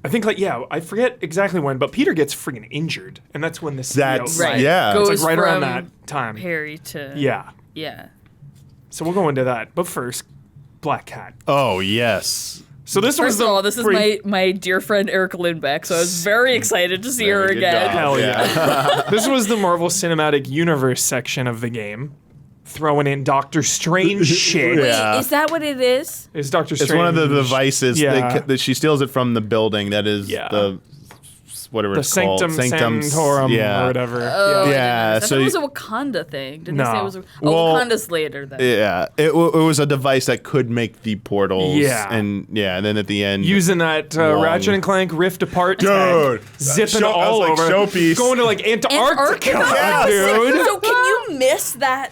S1: think I forget exactly when, but Peter gets freaking injured, and that's when the symbiote.
S4: That's
S2: Right.
S4: yeah.
S2: Goes
S1: It's right around
S2: from
S1: that time.
S2: Harry to
S1: Yeah. So we'll go into that, but first, Black Cat.
S4: Oh yes.
S1: So this was
S2: First
S1: the
S2: of all, this is my dear friend Erica Lindbeck, so I was very excited to see her
S4: Very good
S2: again.
S4: job.
S1: Hell yeah. This was the Marvel Cinematic Universe section of the game. Throwing in Doctor Strange shit.
S4: Yeah.
S2: Is that what it is?
S1: Is Doctor Strange.
S4: It's one of the devices
S1: Yeah.
S4: that she steals it from the building. That is
S1: Yeah.
S4: the whatever
S1: the
S4: it's called.
S1: Sanctum Sanctorum
S4: yeah.
S1: or whatever.
S2: Oh,
S4: Yeah,
S2: I
S4: so
S2: thought it was a Wakanda thing. Didn't they say
S1: No.
S2: it was?
S4: Well,
S2: Wakanda's later then.
S4: Yeah, it was a device that could make the portals.
S1: Yeah.
S4: and then at the end,
S1: Using that
S4: Long.
S1: Ratchet and Clank rift apart
S4: Dude,
S1: tag, zipping
S4: that
S1: all
S4: was
S1: over,
S4: showpiece.
S1: going to Antarctica,
S2: Antarctica?
S1: dude.
S2: So can you miss that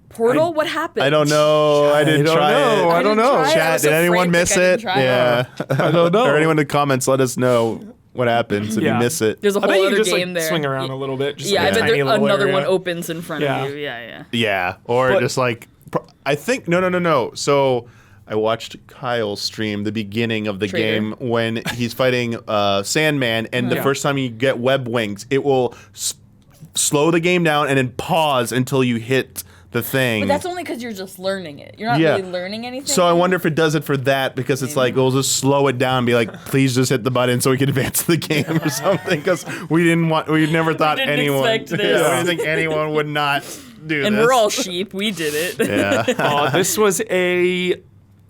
S2: portal? What happened?
S4: I don't know. I didn't
S1: don't
S4: try
S1: know.
S4: it.
S1: I don't know.
S2: didn't try it. I
S4: Chat,
S2: was
S4: did
S2: so
S4: anyone
S2: frantic
S4: miss
S2: I didn't
S4: it?
S2: try it.
S4: Yeah,
S1: I don't know.
S4: Or anyone in the comments, let us know what happens if you miss it.
S2: There's a
S1: I bet
S2: whole
S1: you
S2: other
S1: can just
S2: game
S1: like
S2: there.
S1: swing around a little bit. Just
S2: Yeah,
S1: like
S2: I
S1: a
S2: bet
S1: tiny
S2: there,
S1: little
S2: another
S1: area.
S2: one opens in front
S1: Yeah.
S2: of you. Yeah.
S4: Yeah, or
S1: But-
S4: just like I think no. So I watched Kyle stream the beginning of the
S2: Traitor.
S4: game when he's fighting Sandman, and the
S1: Yeah.
S4: first time you get web wings, it will slow the game down and then pause until you hit the thing.
S2: But that's only because you're just learning it. You're not
S4: Yeah.
S2: really learning anything.
S4: So I wonder if it does it for that, because it's like we'll just slow it down and be like, please just hit the button so we can advance the game or something, because we never thought
S2: didn't
S4: anyone
S2: expect this.
S4: Yeah, we didn't think anyone would not do
S2: And
S4: this.
S2: we're all sheep. We did it.
S4: Yeah.
S1: This was a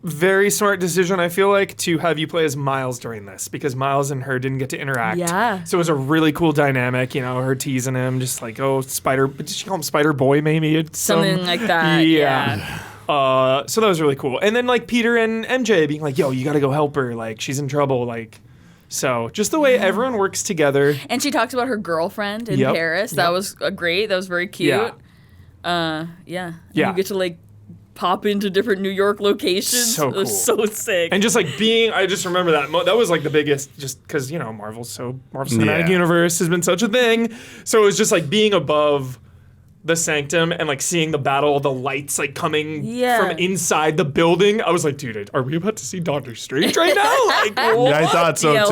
S1: very smart decision, I feel like, to have you play as Miles during this, because Miles and her didn't get to interact.
S2: Yeah.
S1: So it was a really cool dynamic, you know, her teasing him, just like, oh, Spider, did she call him Spider Boy maybe? It's
S2: Something like that. Yeah.
S1: So that was really cool. And then like Peter and MJ being like, yo, you gotta go help her, like she's in trouble, like. So just the way everyone works together.
S2: And she talks about her girlfriend in
S1: Yep.
S2: Paris. That
S1: Yep.
S2: was great. That was very cute.
S1: Yeah.
S2: Yeah.
S1: Yeah.
S2: You get to like pop into different New York locations.
S1: So
S2: It was
S1: cool.
S2: so sick.
S1: And just like being, I just remember that. That was like the biggest, just because, you know, Marvel Cinematic
S4: Yeah.
S1: Universe has been such a thing. So it was just like being above the sanctum and like seeing the battle, the lights like coming from inside the building. I was like, dude, are we about to see Doctor Strange right now? Like, what?
S4: I thought so
S2: DLC.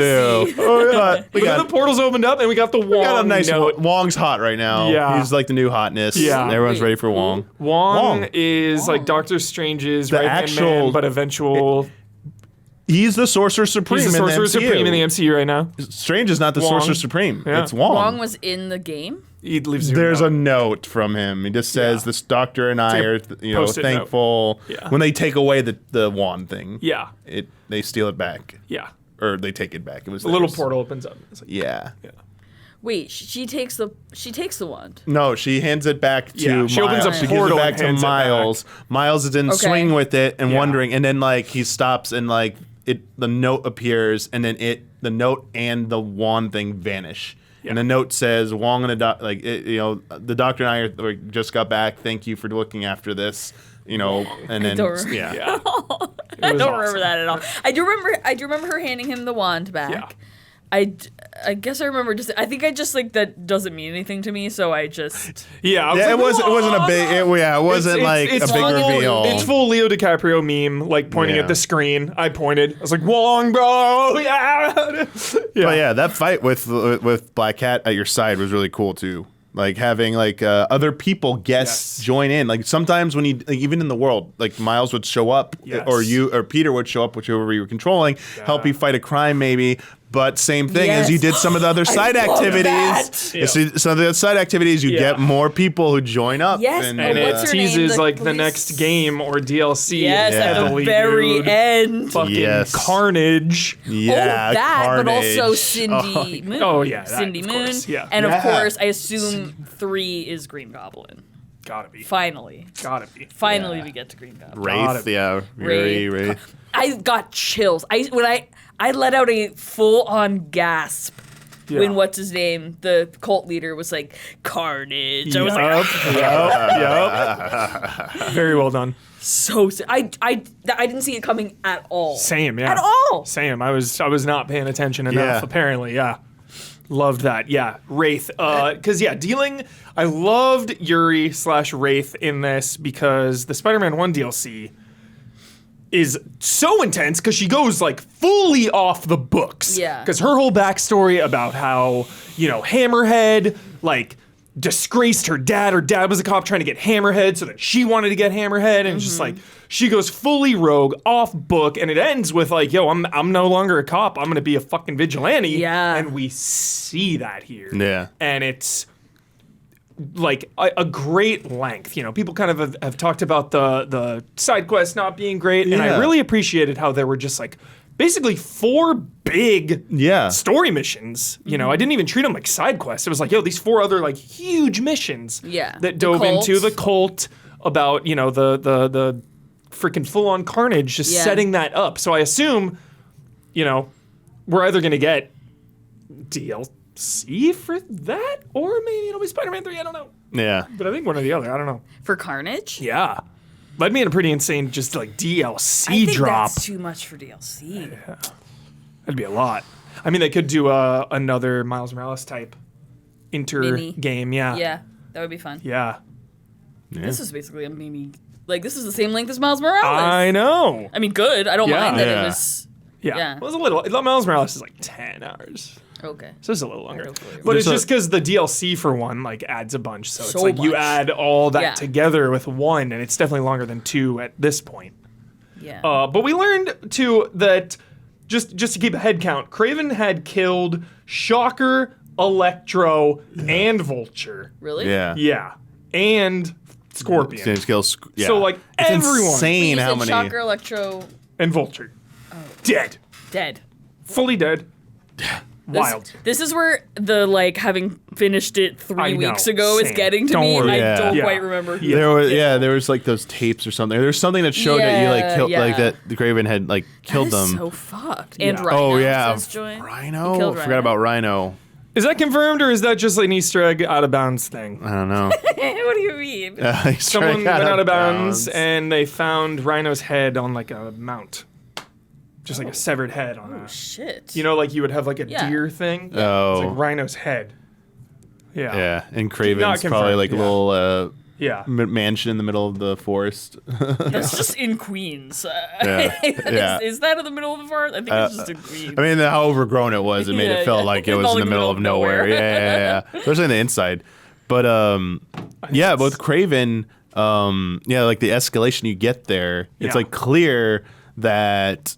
S4: too. Oh yeah, we
S1: Look at the portals opened up and we got the Wong
S4: got a nice
S1: note.
S4: Wong's hot right now.
S1: Yeah.
S4: He's like the new hotness.
S1: Yeah.
S4: Everyone's
S2: Wait,
S4: ready for Wong.
S1: Wong
S4: Wong.
S1: is like Doctor Strange's
S4: The
S1: right-hand
S4: actual-
S1: man, but eventual.
S4: He's the Sorcerer Supreme.
S1: He's the Sorcerer
S4: in the MCU.
S1: Supreme in the MCU right now.
S4: Strange is not the
S1: Wong.
S4: Sorcerer Supreme.
S1: Yeah.
S4: It's Wong.
S2: Wong was in the game.
S1: He leaves you
S4: There's a
S1: note.
S4: note from him. He just says,
S1: Yeah.
S4: "This doctor and I are,
S1: like a post-it note.
S4: thankful."
S1: Yeah.
S4: When they take away the wand thing,
S1: Yeah,
S4: they steal it back,
S1: yeah.
S4: or they take it back. It was
S1: A little
S4: theirs.
S1: portal opens up. It's like,
S4: Yeah.
S2: Wait, she takes the wand.
S4: No, she hands it back to
S1: Yeah, she opens
S4: Miles.
S1: a
S4: She gives
S1: portal
S4: it back
S1: and
S4: to
S1: hands it back.
S4: Miles. Miles is in
S2: Okay.
S4: swing with it and
S1: Yeah.
S4: wondering, and then like he stops and like the note appears, and then the note and the wand thing vanish.
S1: Yeah.
S4: And the note says, "Wong and the doctor and I just got back. Thank you for looking after this." And then
S2: don't remember.
S4: yeah.
S1: Yeah.
S2: I don't remember that at all. I do remember her handing him the wand back.
S1: Yeah.
S2: I guess I remember I think I just like that doesn't mean anything to me, so I just
S1: Yeah, I was
S4: Yeah,
S1: like,
S4: it wasn't a big. It wasn't like
S1: it's
S4: a big
S2: Wong and
S4: reveal.
S1: It's full Leo DiCaprio meme, like pointing
S4: Yeah.
S1: at the screen. I pointed. I was like, Wong, bro. Yeah.
S4: But yeah, that fight with Black Cat at your side was really cool too. Like having like other people, guests
S1: Yes.
S4: join in. Like sometimes when you even in the world, like Miles would show up,
S1: Yes.
S4: or Peter would show up, whichever you were controlling, help you fight a crime maybe. But same thing as
S2: Yes.
S4: you did some of the other side
S2: love
S4: activities.
S2: that.
S1: Yeah.
S4: So some of the side activities, you
S1: Yeah.
S4: get more people who join up.
S2: Yes,
S1: And
S2: Oh, what's
S1: it
S2: her name?
S1: teases
S2: The
S1: like the
S2: police-
S1: next game or DLC.
S2: yes, at the
S1: heavily
S2: very
S1: dude.
S2: end.
S1: Fucking
S4: Yes.
S1: Carnage.
S4: Yeah,
S2: that, but also
S4: Carnage.
S2: Cindy Moon.
S1: Oh, yeah, that,
S2: Cindy
S1: of
S2: Moon.
S1: course, yeah.
S2: And
S4: Yeah.
S2: of course, I assume 3 is Green Goblin.
S1: Gotta be.
S2: Finally,
S1: Gotta be.
S2: we get to Green Goblin.
S4: Wraith, yeah, Ray.
S2: Wraith. I got chills. I let out a full-on gasp
S1: Yeah.
S2: when what's his name, the cult leader, was like Carnage. I was like,
S1: Yup. Very well done.
S2: so sick. I didn't see it coming at all.
S1: Same, yeah.
S2: At all.
S1: Same. I was not paying attention enough,
S4: Yeah.
S1: apparently, yeah. Loved that. Yeah. Wraith. Cause yeah, I loved Yuri / Wraith in this because the Spider-Man 1 DLC is so intense because she goes like fully off the books.
S2: Yeah.
S1: Because her whole backstory about how, Hammerhead, like, disgraced her dad. Her dad was a cop trying to get Hammerhead, so that she wanted to get Hammerhead, and it's just like she goes fully rogue, off book, and it ends with like, yo, I'm no longer a cop. I'm gonna be a fucking vigilante.
S2: Yeah.
S1: And we see that here.
S4: Yeah.
S1: And it's like a great length. People kind of have talked about the side quests not being great, and I
S4: Yeah.
S1: really appreciated how there were just like basically 4 big
S4: Yeah.
S1: story missions. I didn't even treat them like side quests. It was like, yo, these 4 other like huge missions
S2: Yeah.
S1: that
S2: The
S1: dove
S2: cult.
S1: into the cult about, the freaking full-on carnage, just
S2: Yeah.
S1: setting that up. So I assume, we're either going to get DLC for that, or maybe it'll be Spider-Man 3, I don't know.
S4: Yeah.
S1: But I think one or the other, I don't know.
S2: For Carnage?
S1: Yeah. Led me in a pretty insane just like DLC
S2: I think
S1: drop.
S2: that's too much for DLC.
S1: That'd be a lot. I mean, they could do another Miles Morales type
S2: Mini.
S1: game. Yeah.
S2: Yeah, that would be fun.
S1: Yeah.
S2: This is basically a mini. Like, this is the same length as Miles Morales.
S1: I know.
S2: I mean, good. I don't
S1: Yeah.
S2: mind that
S4: Yeah.
S2: it was.
S1: Yeah.
S2: Yeah.
S1: Well, it was a little. Miles Morales is like 10 hours.
S2: Okay.
S1: So it's a little longer.
S2: Hopefully.
S1: But it's
S4: There's
S1: just because the DLC for one like adds a bunch. So it's
S2: So
S1: like you
S2: much.
S1: add all that
S2: Yeah.
S1: together with one, and it's definitely longer than 2 at this point.
S2: Yeah.
S1: But we learned too that just to keep a head count, Kraven had killed Shocker, Electro, and Vulture.
S2: Really?
S4: Yeah.
S1: Yeah, and Scorpion.
S4: Same skills. Yeah.
S1: So, like,
S4: it's
S1: everyone.
S4: insane
S2: You
S4: how
S2: said
S4: many.
S2: Shocker, Electro,
S1: And Vulture. Dead.
S2: dead.
S1: Fully dead. Wild.
S2: This is where the like having finished it 3
S1: I know,
S2: weeks ago is
S1: same.
S2: getting to
S1: Don't
S2: me.
S1: worry.
S2: I
S4: Yeah.
S2: don't
S1: Yeah.
S2: quite remember.
S4: There was like those tapes or something. There's something that showed that you like killed,
S2: Yeah,
S4: like
S2: yeah.
S4: that the Craven had like killed
S2: That is
S4: them.
S2: so fucked. And
S1: Yeah.
S2: Rhino
S4: Oh yeah,
S2: says join.
S4: Rhino.
S2: He killed
S4: Forgot
S2: Rhino.
S4: about Rhino.
S1: Is that confirmed, or is that just like an Easter egg out of bounds thing?
S4: I don't know.
S2: What do you mean?
S4: He's
S1: Someone
S4: trying
S1: went out of bounds,
S4: bounds.
S1: and they found Rhino's head on like a mount. Just like a severed head on a.
S2: Shit.
S1: You know, like you would have like a
S2: Yeah.
S1: deer thing.
S4: Oh.
S1: It's like Rhino's head. Yeah.
S4: Yeah, and
S1: Not
S4: Craven's
S1: confirmed,
S4: probably like a
S1: yeah.
S4: little
S1: Yeah.
S4: mansion in the middle of the forest.
S2: That's just in Queens.
S4: Yeah. Yeah.
S2: Is that in the middle of the forest? I think it's just in Queens.
S4: I mean, how overgrown it was, it made
S2: Yeah,
S4: it feel
S2: yeah.
S4: like it
S2: It
S4: was
S2: felt
S4: in the
S2: like
S4: middle of nowhere. Yeah. Especially on the inside. But yeah, both Craven, yeah, like the escalation you get there, it's
S1: Yeah.
S4: like clear that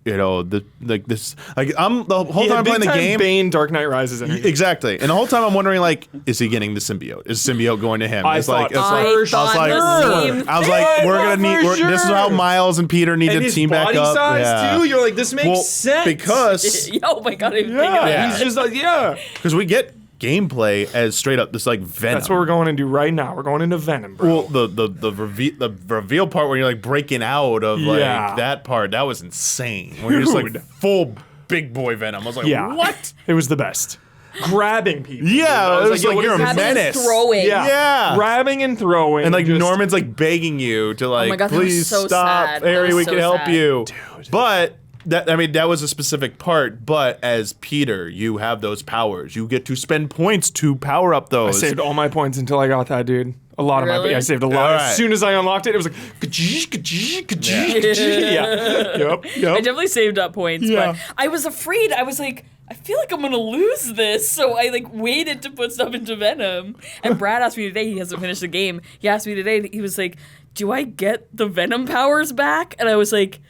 S4: you know the like this like I'm the whole
S1: He
S4: time
S1: had
S4: I'm playing the
S1: big-time
S4: game.
S1: Bane Dark Knight Rises energy.
S4: Exactly, and the whole time I'm wondering, like, is he getting the symbiote? Is symbiote going to him?
S1: I
S4: It's like,
S1: thought
S4: it's
S1: for
S4: like,
S2: I
S4: I was
S2: thought
S4: like,
S2: the same
S4: I was
S1: thing.
S4: like, we're
S1: I
S4: gonna need.
S1: thought for
S4: This is how
S1: sure.
S4: Miles and Peter need
S1: And
S4: to
S1: his
S4: team back
S1: body
S4: up.
S1: size
S4: Yeah.
S1: too. You're like, this makes
S4: Well,
S1: sense.
S4: because
S2: Oh my god, I didn't think of
S1: yeah,
S2: that.
S1: he's just like
S4: we get gameplay as straight up this like Venom.
S1: That's what we're going to do right now. We're going into Venom, bro.
S4: Well, the reveal part where you're like breaking out of like
S1: Yeah.
S4: that part, that was insane. Where you're just like
S1: Dude.
S4: full big boy Venom. I was like,
S1: Yeah.
S4: what?
S1: It was the best. Grabbing people.
S4: Yeah,
S1: dude. I
S4: it was
S1: yo,
S4: like
S1: what
S4: you're
S1: is
S4: a
S1: this?
S2: Having
S4: menace.
S2: throwing.
S1: Yeah.
S4: Yeah.
S1: Grabbing and throwing.
S4: And like
S1: just-
S4: Norman's like begging you to like,
S2: my God, that was
S4: please
S2: so
S4: stop,
S2: sad. That
S4: Harry,
S2: was
S4: we
S2: so
S4: can help
S2: sad.
S4: you.
S1: Dude.
S4: But that was a specific part. But as Peter, you have those powers. You get to spend points to power up
S1: I
S4: those.
S1: saved all my points until I got that, dude. A lot of
S2: Really?
S1: my. I saved a lot.
S4: All
S1: As
S4: right.
S1: soon as I unlocked it, it was like, ka-chee, ka-chee, ka-chee, ka-chee. Yeah. Yep.
S2: I
S1: Yep.
S2: definitely saved up points,
S1: Yeah.
S2: but I was afraid. I was like, I feel like I'm gonna lose this, so I like waited to put stuff into Venom. And Brad asked me today. He hasn't finished the game. He asked me today. He was like, "Do I get the Venom powers back?" And I was like,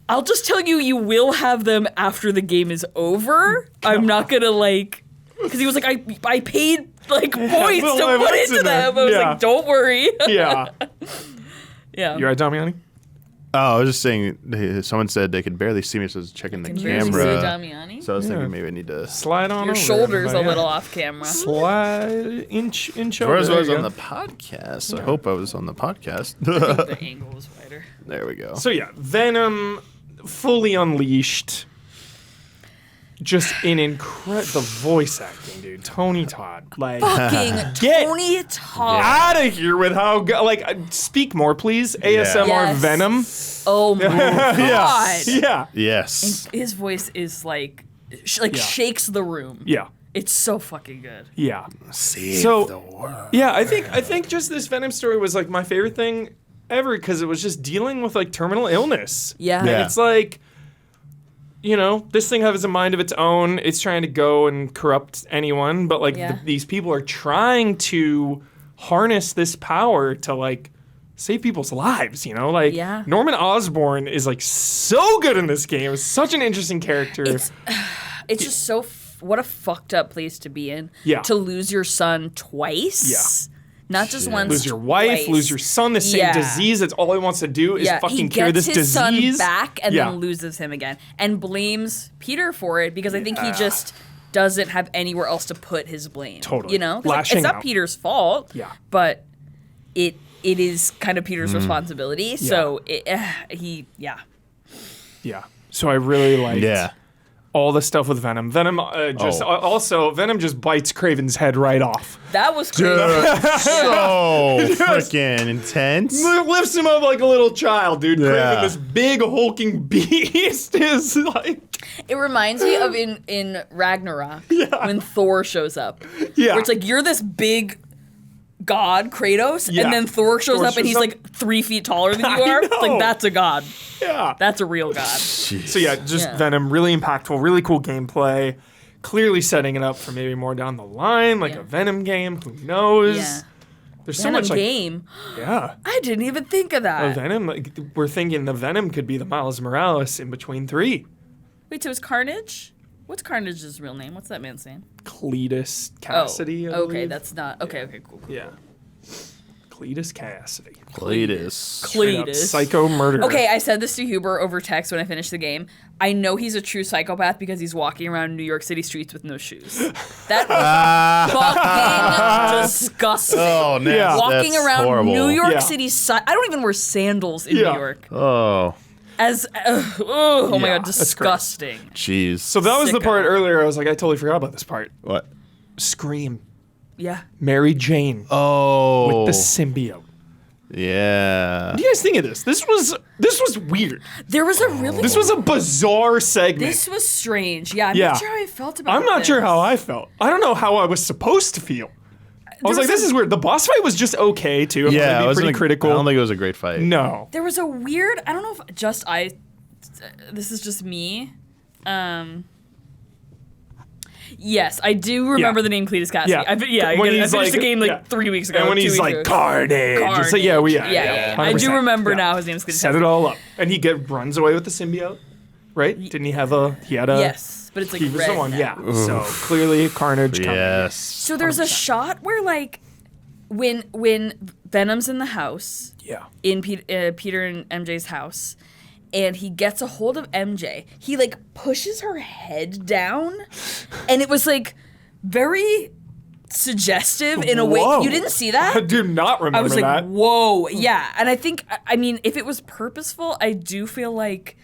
S2: "I'll just tell you, you will have them after the game is over. I'm not gonna like." Because he was like, I paid like points
S1: well,
S2: to
S1: I
S2: put
S1: was
S2: into
S1: in there.
S2: them. I was
S1: Yeah.
S2: like, don't worry.
S1: Yeah.
S2: Yeah.
S1: You right, Damiani?
S4: Oh, I was just saying. Someone said they could barely see me, so I was checking the
S2: Can you barely see
S4: camera.
S2: Damiani?
S4: So I was thinking maybe I need to.
S1: Slide on
S2: Your
S1: over,
S2: shoulder's a
S1: everybody.
S2: little off camera.
S1: Slide inch over.
S4: Whereas I was
S1: There you
S4: on
S1: go.
S4: the podcast. I hope I was on the podcast.
S2: The angle was wider.
S4: There we go.
S1: So yeah, Venom fully unleashed. Just an incredible voice acting, dude. Tony Todd, like,
S2: Fucking
S1: Get
S2: Tony Todd.
S1: out of here with how speak more, please. ASMR
S2: Yes.
S1: Venom.
S2: Oh my god.
S1: Yeah.
S4: Yes.
S2: His voice is like
S1: Yeah.
S2: shakes the room.
S1: Yeah.
S2: It's so fucking good.
S1: Yeah.
S4: Save
S1: So-
S4: the world.
S1: Yeah, I think just this Venom story was like my favorite thing ever because it was just dealing with like terminal illness.
S2: Yeah.
S1: And
S4: Yeah.
S1: it's like, you know, this thing has a mind of its own. It's trying to go and corrupt anyone, but like
S2: Yeah.
S1: these people are trying to harness this power to like save people's lives, you know? Like
S2: Yeah.
S1: Norman Osborn is like so good in this game. Such an interesting character.
S2: It's just so what a fucked up place to be in.
S1: Yeah.
S2: To lose your son twice.
S1: Yeah.
S2: Not just once.
S1: Lose your wife,
S2: twice.
S1: lose your son, the same
S2: Yeah.
S1: disease. That's all he wants to do is
S2: He
S1: fucking
S2: gets
S1: cure this
S2: his
S1: disease.
S2: son back and
S1: Yeah.
S2: then loses him again, and blames Peter for it because I think he just doesn't have anywhere else to put his blame.
S1: Totally.
S2: You know, 'Cause, like,
S1: Lashing
S2: it's not
S1: out.
S2: Peter's fault.
S1: Yeah.
S2: but it is kind of Peter's responsibility. So
S1: Yeah. So I really liked
S4: Yeah.
S1: all the stuff with Venom. Venom also Venom just bites Kraven's head right off.
S2: that was crazy.
S4: So freaking intense.
S1: Lifts him up like a little child, dude.
S4: Yeah.
S1: Kraven, this big hulking beast, is like
S2: It reminds me of in Ragnarok when Thor shows up.
S1: Yeah.
S2: Where it's like you're this big god, Kratos,
S1: Yeah.
S2: and then Thor shows up and he's like 3 feet taller than you are. It's
S1: know.
S2: like that's a god.
S1: Yeah.
S2: That's a real god.
S1: So yeah, just
S2: Yeah.
S1: Venom, really impactful, really cool gameplay. Clearly setting it up for maybe more down the line, like
S2: Yeah.
S1: a Venom game. Who knows?
S2: Yeah.
S1: There's so
S2: Venom
S1: much like
S2: game.
S1: yeah.
S2: I didn't even think of
S1: A
S2: that.
S1: Venom, like, we're thinking the Venom could be the Miles Morales in between 3.
S2: Wait, so is Carnage? What's Carnage's real name? What's that man's name?
S1: Cletus Cassidy. I
S2: okay,
S1: believe.
S2: that's not. Okay, cool.
S1: Yeah. Cletus Cassidy.
S4: Cletus.
S1: Straight up
S2: Cletus.
S1: Psycho murderer.
S2: Okay, I said this to Huber over text when I finished the game. I know he's a true psychopath because he's walking around New York City streets with no shoes. That was fucking disgusting.
S4: Oh, no.
S1: Yeah.
S2: Walking
S4: That's
S2: around
S4: horrible.
S2: New York
S1: Yeah.
S2: City, I don't even wear sandals in
S1: Yeah.
S2: New York.
S4: Oh,
S2: As oh my
S1: Yeah,
S2: god,
S1: that's gross.
S2: disgusting.
S4: jeez.
S1: So that was the
S2: Sicko.
S1: part earlier. I was like, I totally forgot about this part.
S4: What?
S1: Scream.
S2: Yeah.
S1: Mary Jane
S4: Oh.
S1: with the symbiote.
S4: Yeah.
S1: What do you guys think of this? This was weird.
S2: There was a really
S1: This was a bizarre segment.
S2: This was strange. Yeah, I'm
S1: Yeah.
S2: not sure how I felt about it.
S1: I'm not sure how I felt. I don't know how I was supposed to feel. I was like, this is weird. The boss fight was just okay too. I'm
S4: Yeah,
S1: gonna
S4: it
S1: be
S4: wasn't
S1: pretty critical.
S4: I don't think it was a great fight.
S1: No.
S2: There was a weird, I don't know if just this is just me. Yes, I do remember
S1: Yeah.
S2: the name Cletus Cassidy.
S1: Yeah.
S2: I
S1: When
S2: finished
S1: he's
S2: the game like
S1: yeah.
S2: 3 weeks ago.
S1: And when
S2: 2
S1: he's
S2: weeks
S1: like
S2: ago.
S1: Carnage. It's like, yeah,
S2: Yeah. I do
S1: 100%.
S2: remember
S1: Yeah.
S2: now his name is Cletus
S1: Set
S2: Cassidy.
S1: it all up. And he runs away with the symbiote, right? Didn't he have he had a
S2: Yes, but it's like
S1: he was
S2: red
S1: the one,
S2: now.
S1: yeah. So clearly Carnage coming.
S4: Yes.
S2: So there's a shot where like when Venom's in the house,
S1: Yeah.
S2: in Peter and MJ's house, and he gets a hold of MJ. He like pushes her head down, and it was like very suggestive in a way.
S1: Whoa.
S2: You didn't see
S1: I
S2: that?
S1: do not remember
S2: I was like,
S1: that.
S2: whoa, yeah. And I think, I mean, if it was purposeful, I do feel like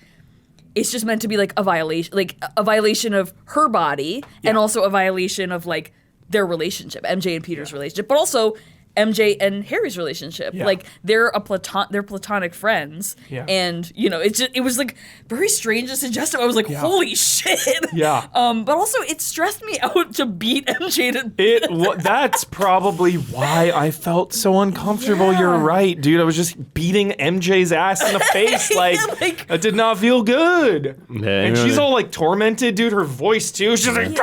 S2: it's just meant to be like a violation of her body, and also a violation of like their relationship, MJ and Peter's relationship, but also MJ and Harry's relationship.
S1: Yeah.
S2: Like they're platonic friends,
S1: Yeah.
S2: and you know, it was like very strange and suggestive. I was like, holy shit.
S1: Yeah.
S2: But also it stressed me out to beat MJ to
S1: That's probably why I felt so uncomfortable.
S2: Yeah.
S1: You're right, dude. I was just beating MJ's ass in the face. Like,
S2: Like-
S1: that did not feel good.
S4: Yeah,
S1: And she's all like tormented, dude. Her voice too. She's like,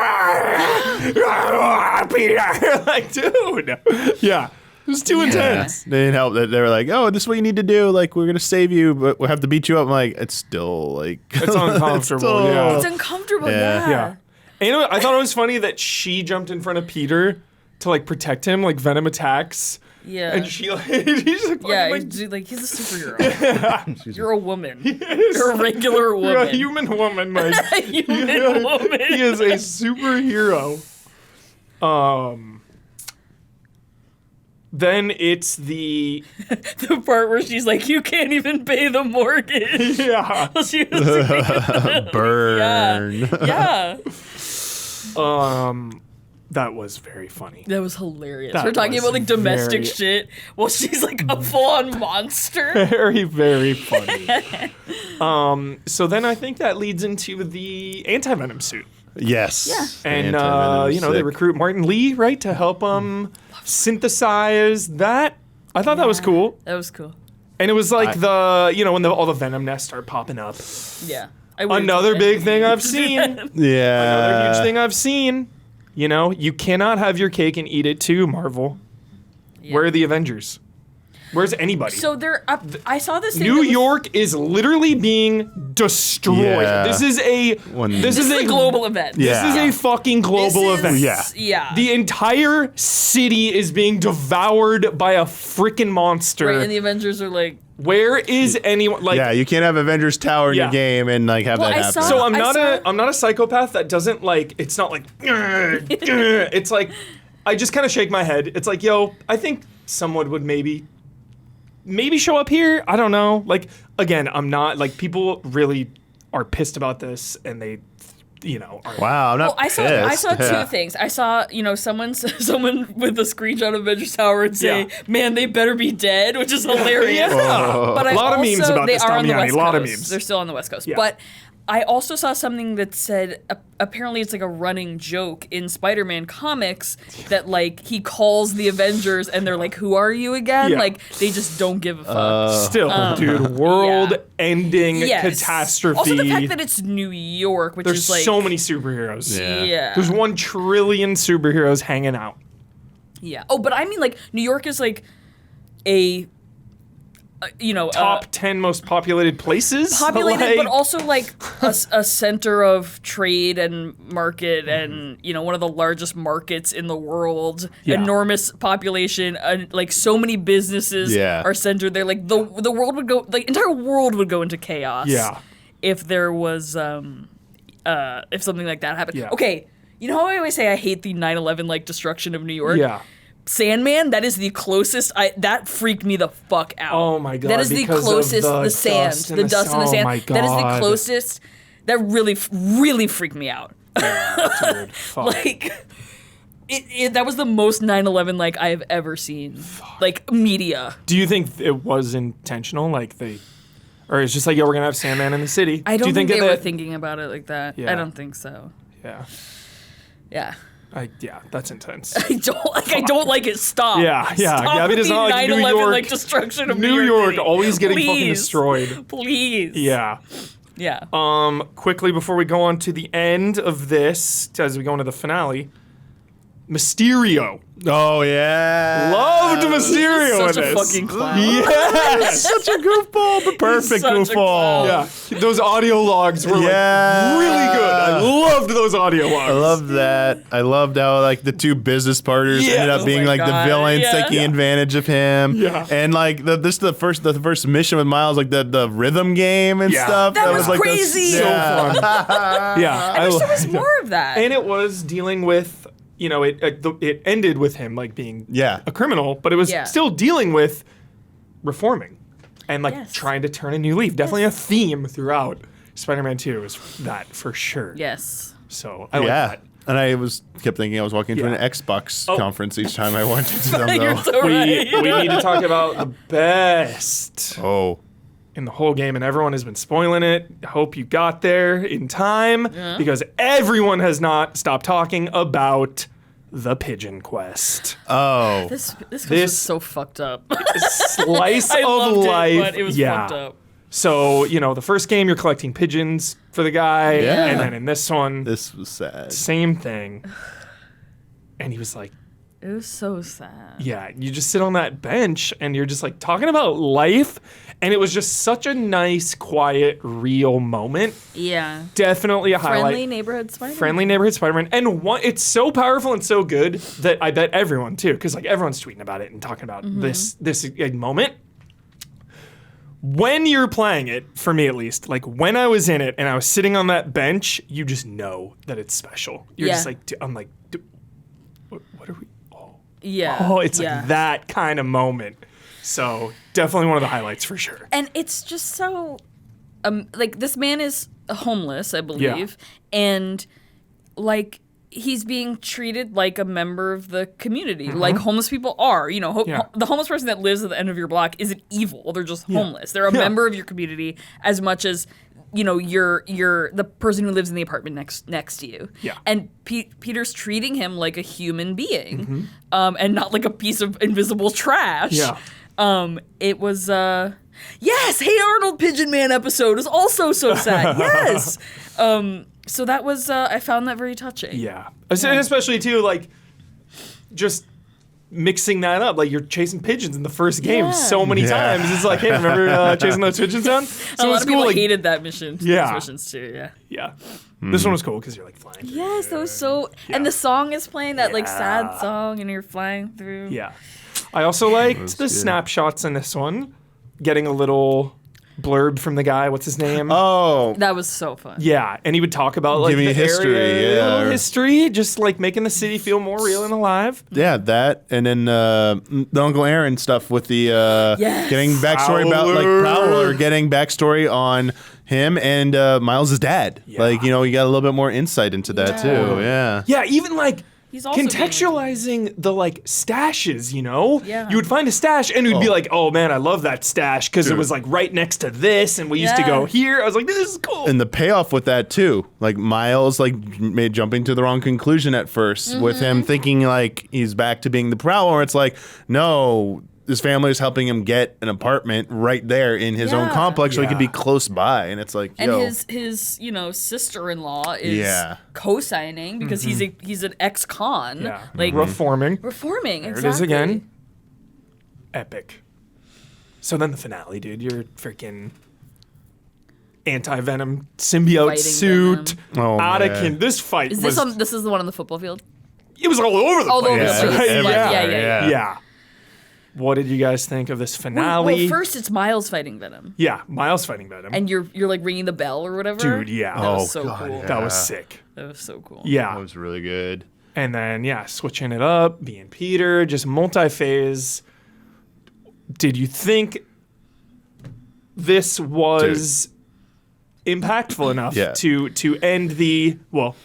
S1: Peter. Like, dude. Yeah. It was too intense.
S4: They didn't help that they were like, oh, this is what you need to do. Like, we're gonna save you, but we'll have to beat you up. I'm like, it's still like
S1: It's uncomfortable.
S4: still-
S1: Yeah.
S2: It's uncomfortable,
S4: Yeah.
S2: yeah.
S1: Yeah. And you know what? I thought it was funny that she jumped in front of Peter to like protect him, like Venom attacks.
S2: Yeah.
S1: And she like, he's like,
S2: Yeah,
S1: like,
S2: dude, like he's a superhero. You're a woman. You're a regular woman.
S1: you're a human woman, Mike.
S2: A human woman.
S1: He is a superhero. Then it's the
S2: The part where she's like, "You can't even pay the mortgage."
S1: yeah.
S2: She was like,
S4: burn.
S2: yeah.
S1: That was very funny.
S2: That was hilarious.
S1: That
S2: We're talking
S1: was
S2: about like domestic
S1: very-
S2: shit while she's like a full-on monster.
S1: Very, very funny. So then I think that leads into the anti-venom suit.
S4: Yes.
S2: Yeah.
S1: And
S4: Anti-venom
S1: you know, they
S4: sick.
S1: recruit Martin Lee, right, to help synthesize that. I thought that was cool.
S2: That was cool.
S1: And it was like when all the venom nests start popping up.
S2: Yeah. I waited
S1: Another
S2: till
S1: big
S2: the
S1: thing
S2: end.
S1: I've seen.
S4: Yeah.
S1: Another huge thing I've seen. You know, you cannot have your cake and eat it too, Marvel.
S2: Yeah.
S1: Where are the Avengers? Where's anybody?
S2: So they're up. I saw this thing.
S1: New
S2: that was-
S1: York is literally being destroyed.
S4: Yeah.
S1: This is a
S4: This
S2: This is a global event.
S4: Yeah.
S1: This is a fucking global
S2: This is-
S1: event.
S4: Yeah.
S2: Yeah.
S1: The entire city is being devoured by a freaking monster.
S2: Right, and the Avengers are like.
S1: Where is anyone? Like,
S4: Yeah, you can't have Avengers Tower in
S1: Yeah.
S4: your game and like have
S2: Well,
S4: that
S2: I
S4: happen.
S2: saw-
S1: so I'm
S2: I
S1: not
S2: saw-
S1: I'm not a psychopath that doesn't like. It's not like. It's like, I just kind of shake my head. It's like, yo, I think someone would maybe show up here. I don't know. Like, again, I'm not like, people really are pissed about this, and they, you know, are,
S4: Wow, I'm not
S2: Well, I saw
S4: pissed.
S2: two
S4: Yeah.
S2: things. I saw, someone with a screenshot of Avengers Tower and say,
S1: Yeah.
S2: "Man, they better be dead," which is hilarious.
S1: Yeah.
S2: But
S1: A lot of memes about
S2: they
S1: this,
S2: are on the
S1: Damiani,
S2: West
S1: a lot of
S2: Coast.
S1: memes.
S2: They're still on the West Coast.
S1: Yeah.
S2: But I also saw something that said apparently it's like a running joke in Spider-Man comics that like he calls the Avengers and they're like, "Who are you again?"
S1: Yeah.
S2: Like they just don't give a fuck.
S1: Still, dude, world-ending catastrophe.
S2: Also the fact that it's New York, which
S1: There's
S2: is like
S1: so many superheroes.
S2: Yeah.
S1: There's 1 trillion superheroes hanging out.
S2: Yeah. Oh, but I mean like New York is like a
S1: Top 10 most populated places.
S2: populated,
S1: Like,
S2: but also like a center of trade and market, and one of the largest markets in the world.
S1: Yeah.
S2: Enormous population, and like so many businesses are centered there. Like the world would go, like entire world would go into chaos.
S1: Yeah.
S2: If there was if something like that happened.
S1: Yeah.
S2: Okay, you know how I always say I hate the 9/11 like destruction of New York.
S1: Yeah.
S2: Sandman, that is the closest. That freaked me the fuck out.
S1: Oh my God,
S2: that is the
S1: because of
S2: closest.
S1: the
S2: The sand,
S1: dust and
S2: the
S1: the
S2: dust and the
S1: oh
S2: sand.
S1: my
S2: That is the
S1: God.
S2: closest. That really freaked me out.
S1: Dude, fuck.
S2: Like, that was the most 9/11 like I have ever seen. Like media.
S1: Do you think it was intentional? Like or it's just like, yo, we're gonna have Sandman in the city.
S2: I don't
S1: Do you
S2: think they
S1: that,
S2: were thinking about it like that.
S1: Yeah.
S2: I don't think so.
S1: Yeah.
S2: Yeah.
S1: That's intense.
S2: I don't like it. Stop.
S1: Yeah.
S2: Stop
S1: Gabby
S2: with
S1: does
S2: the
S1: not like New
S2: 9/11
S1: York.
S2: like destruction of
S1: New York
S2: City.
S1: always getting fucking
S2: Please.
S1: destroyed.
S2: Please.
S1: Yeah.
S2: Yeah.
S1: Quickly before we go on to the end of this, as we go into the finale, Mysterio.
S4: Oh yeah.
S1: Loved Mysterio
S2: Such
S1: in
S2: a
S1: this.
S2: fucking clown.
S1: Yes.
S4: Such a goofball, but perfect
S2: such a
S4: goofball.
S2: clown.
S1: Yeah. Those audio logs were
S4: Yeah.
S1: like really good. I loved those audio logs.
S4: I loved that. I loved how like the 2 business partners
S1: Yeah.
S4: ended up
S2: Oh
S4: being
S2: my
S4: like the
S2: God.
S4: villains
S2: Yeah.
S4: taking advantage of him.
S1: Yeah.
S4: And like the first mission with Miles, like the rhythm game and
S1: Yeah.
S4: stuff.
S2: That was
S4: like
S2: crazy.
S1: So fun. Yeah.
S2: I wish there was more of that.
S1: And it was dealing with, it ended with him like being a criminal, but it was
S2: Yeah.
S1: still dealing with reforming and like
S2: Yes.
S1: trying to turn a new leaf. Definitely a theme throughout Spider-Man 2 is that for sure.
S2: Yes.
S1: So I like
S4: Yeah.
S1: that.
S4: And I kept thinking I was walking into
S1: Yeah.
S4: an Xbox
S1: Oh.
S4: conference each time I went to them
S2: You're
S4: though.
S2: so right.
S1: We need to talk about the best
S4: Oh.
S1: in the whole game, and everyone has been spoiling it. Hope you got there in time because everyone has not stopped talking about the Pigeon Quest.
S4: Oh.
S2: This
S1: This-
S2: was so fucked up.
S1: Slice
S2: I
S1: of
S2: loved
S1: life.
S2: it, but it was fucked up.
S1: So, the first game you're collecting pigeons for the guy,
S4: Yeah.
S1: and then in this one,
S4: This was sad.
S1: same thing. And he was like,
S2: It was so sad.
S1: yeah, you just sit on that bench and you're just like talking about life. And it was just such a nice, quiet, real moment.
S2: Yeah.
S1: Definitely a highlight.
S2: Friendly neighborhood Spider-Man.
S1: Friendly neighborhood Spider-Man. And it's so powerful and so good that I bet everyone too, because like everyone's tweeting about it and talking about this moment. When you're playing it, for me at least, like when I was in it and I was sitting on that bench, you just know that it's special. You're just
S2: Yeah.
S1: like, I'm like, what are we?
S2: Yeah.
S1: Oh, it's
S2: yeah.
S1: like that kind of moment. So definitely one of the highlights for sure.
S2: And it's just so, like this man is homeless, I believe, and like he's being treated like a member of the community, like homeless people are. The homeless person that lives at the end of your block isn't evil; they're just homeless. They're a member of your community as much as you're the person who lives in the apartment next to you.
S1: Yeah.
S2: And Peter's treating him like a human being, and not like a piece of invisible trash.
S1: Yeah.
S2: It was yes, Hey Arnold Pigeon Man episode is also so sad. Yes. So that was I found that very touching.
S1: Yeah. And especially too, like just mixing that up. Like you're chasing pigeons in the first game
S2: Yeah.
S1: so many
S4: Yeah.
S1: times. It's like, hey, remember chasing those pigeons down? So
S2: A lot
S1: it's
S2: of
S1: cool.
S2: people
S1: Like,
S2: hated that mission.
S1: Yeah.
S2: Those missions too. Yeah.
S1: yeah. This one was cool because you're like flying.
S2: Yes, that was so. And the song is playing that like sad song, and you're flying through.
S1: Yeah. I also liked the
S4: good.
S1: snapshots in this one. Getting a little blurb from the guy. What's his name?
S4: Oh.
S2: That was so fun.
S1: Yeah, and he would talk about like
S4: Give me
S1: the
S4: history,
S1: area,
S4: yeah.
S1: little history, just like making the city feel more real and alive.
S4: Yeah, that and then the Uncle Aaron stuff with the
S2: Yes.
S4: getting backstory about like
S1: Prowler.
S4: Prowler, getting backstory on him and Miles' dad.
S1: Yeah.
S4: Like you got a little bit more insight into that too. Yeah.
S1: Yeah, even like
S2: He's also being
S1: contextualizing the like stashes, you know?
S2: Yeah.
S1: You would find a stash and it would be like, oh man, I love that stash because it
S4: Dude.
S1: was like right next to this and we used to go
S2: Yeah.
S1: here. I was like, this is cool.
S4: And the payoff with that too, like Miles, like made jumping to the wrong conclusion at 1st with him thinking like he's back to being the Prowler. It's like, no, his family is helping him get an apartment right there in his own
S2: Yeah.
S4: complex, so he could be
S1: Yeah.
S4: close by. And it's like,
S2: And
S4: yo,
S2: his sister-in-law is
S4: Yeah.
S2: co-signing because he's an ex-con.
S1: Yeah.
S2: Like
S1: Reforming.
S2: reforming.
S1: There
S2: Exactly.
S1: it is again. Epic. So then the finale, dude. You're freaking anti-venom symbiote
S2: Fighting
S1: suit.
S4: Venom. Oh,
S1: Out of
S4: man.
S1: kin. This fight
S2: Is
S1: was.
S2: this is the one on the football field?
S1: It was all over the
S2: All
S1: place.
S2: over the
S4: Yeah,
S2: place.
S1: right?
S4: everywhere,
S2: Yeah.
S1: Yeah. What did you guys think of this
S2: Well,
S1: finale?
S2: first it's Miles fighting Venom,
S1: Yeah, Miles fighting Venom.
S2: and you're like ringing the bell or whatever.
S1: Dude, yeah.
S2: That was
S4: Oh,
S2: so
S4: God,
S2: cool.
S4: yeah.
S1: That was sick.
S2: That was so cool.
S1: Yeah.
S4: that was really good.
S1: And then, yeah, switching it up, being Peter, just multi-phase. Did you think this was impactful enough
S4: Yeah.
S1: to end the, well,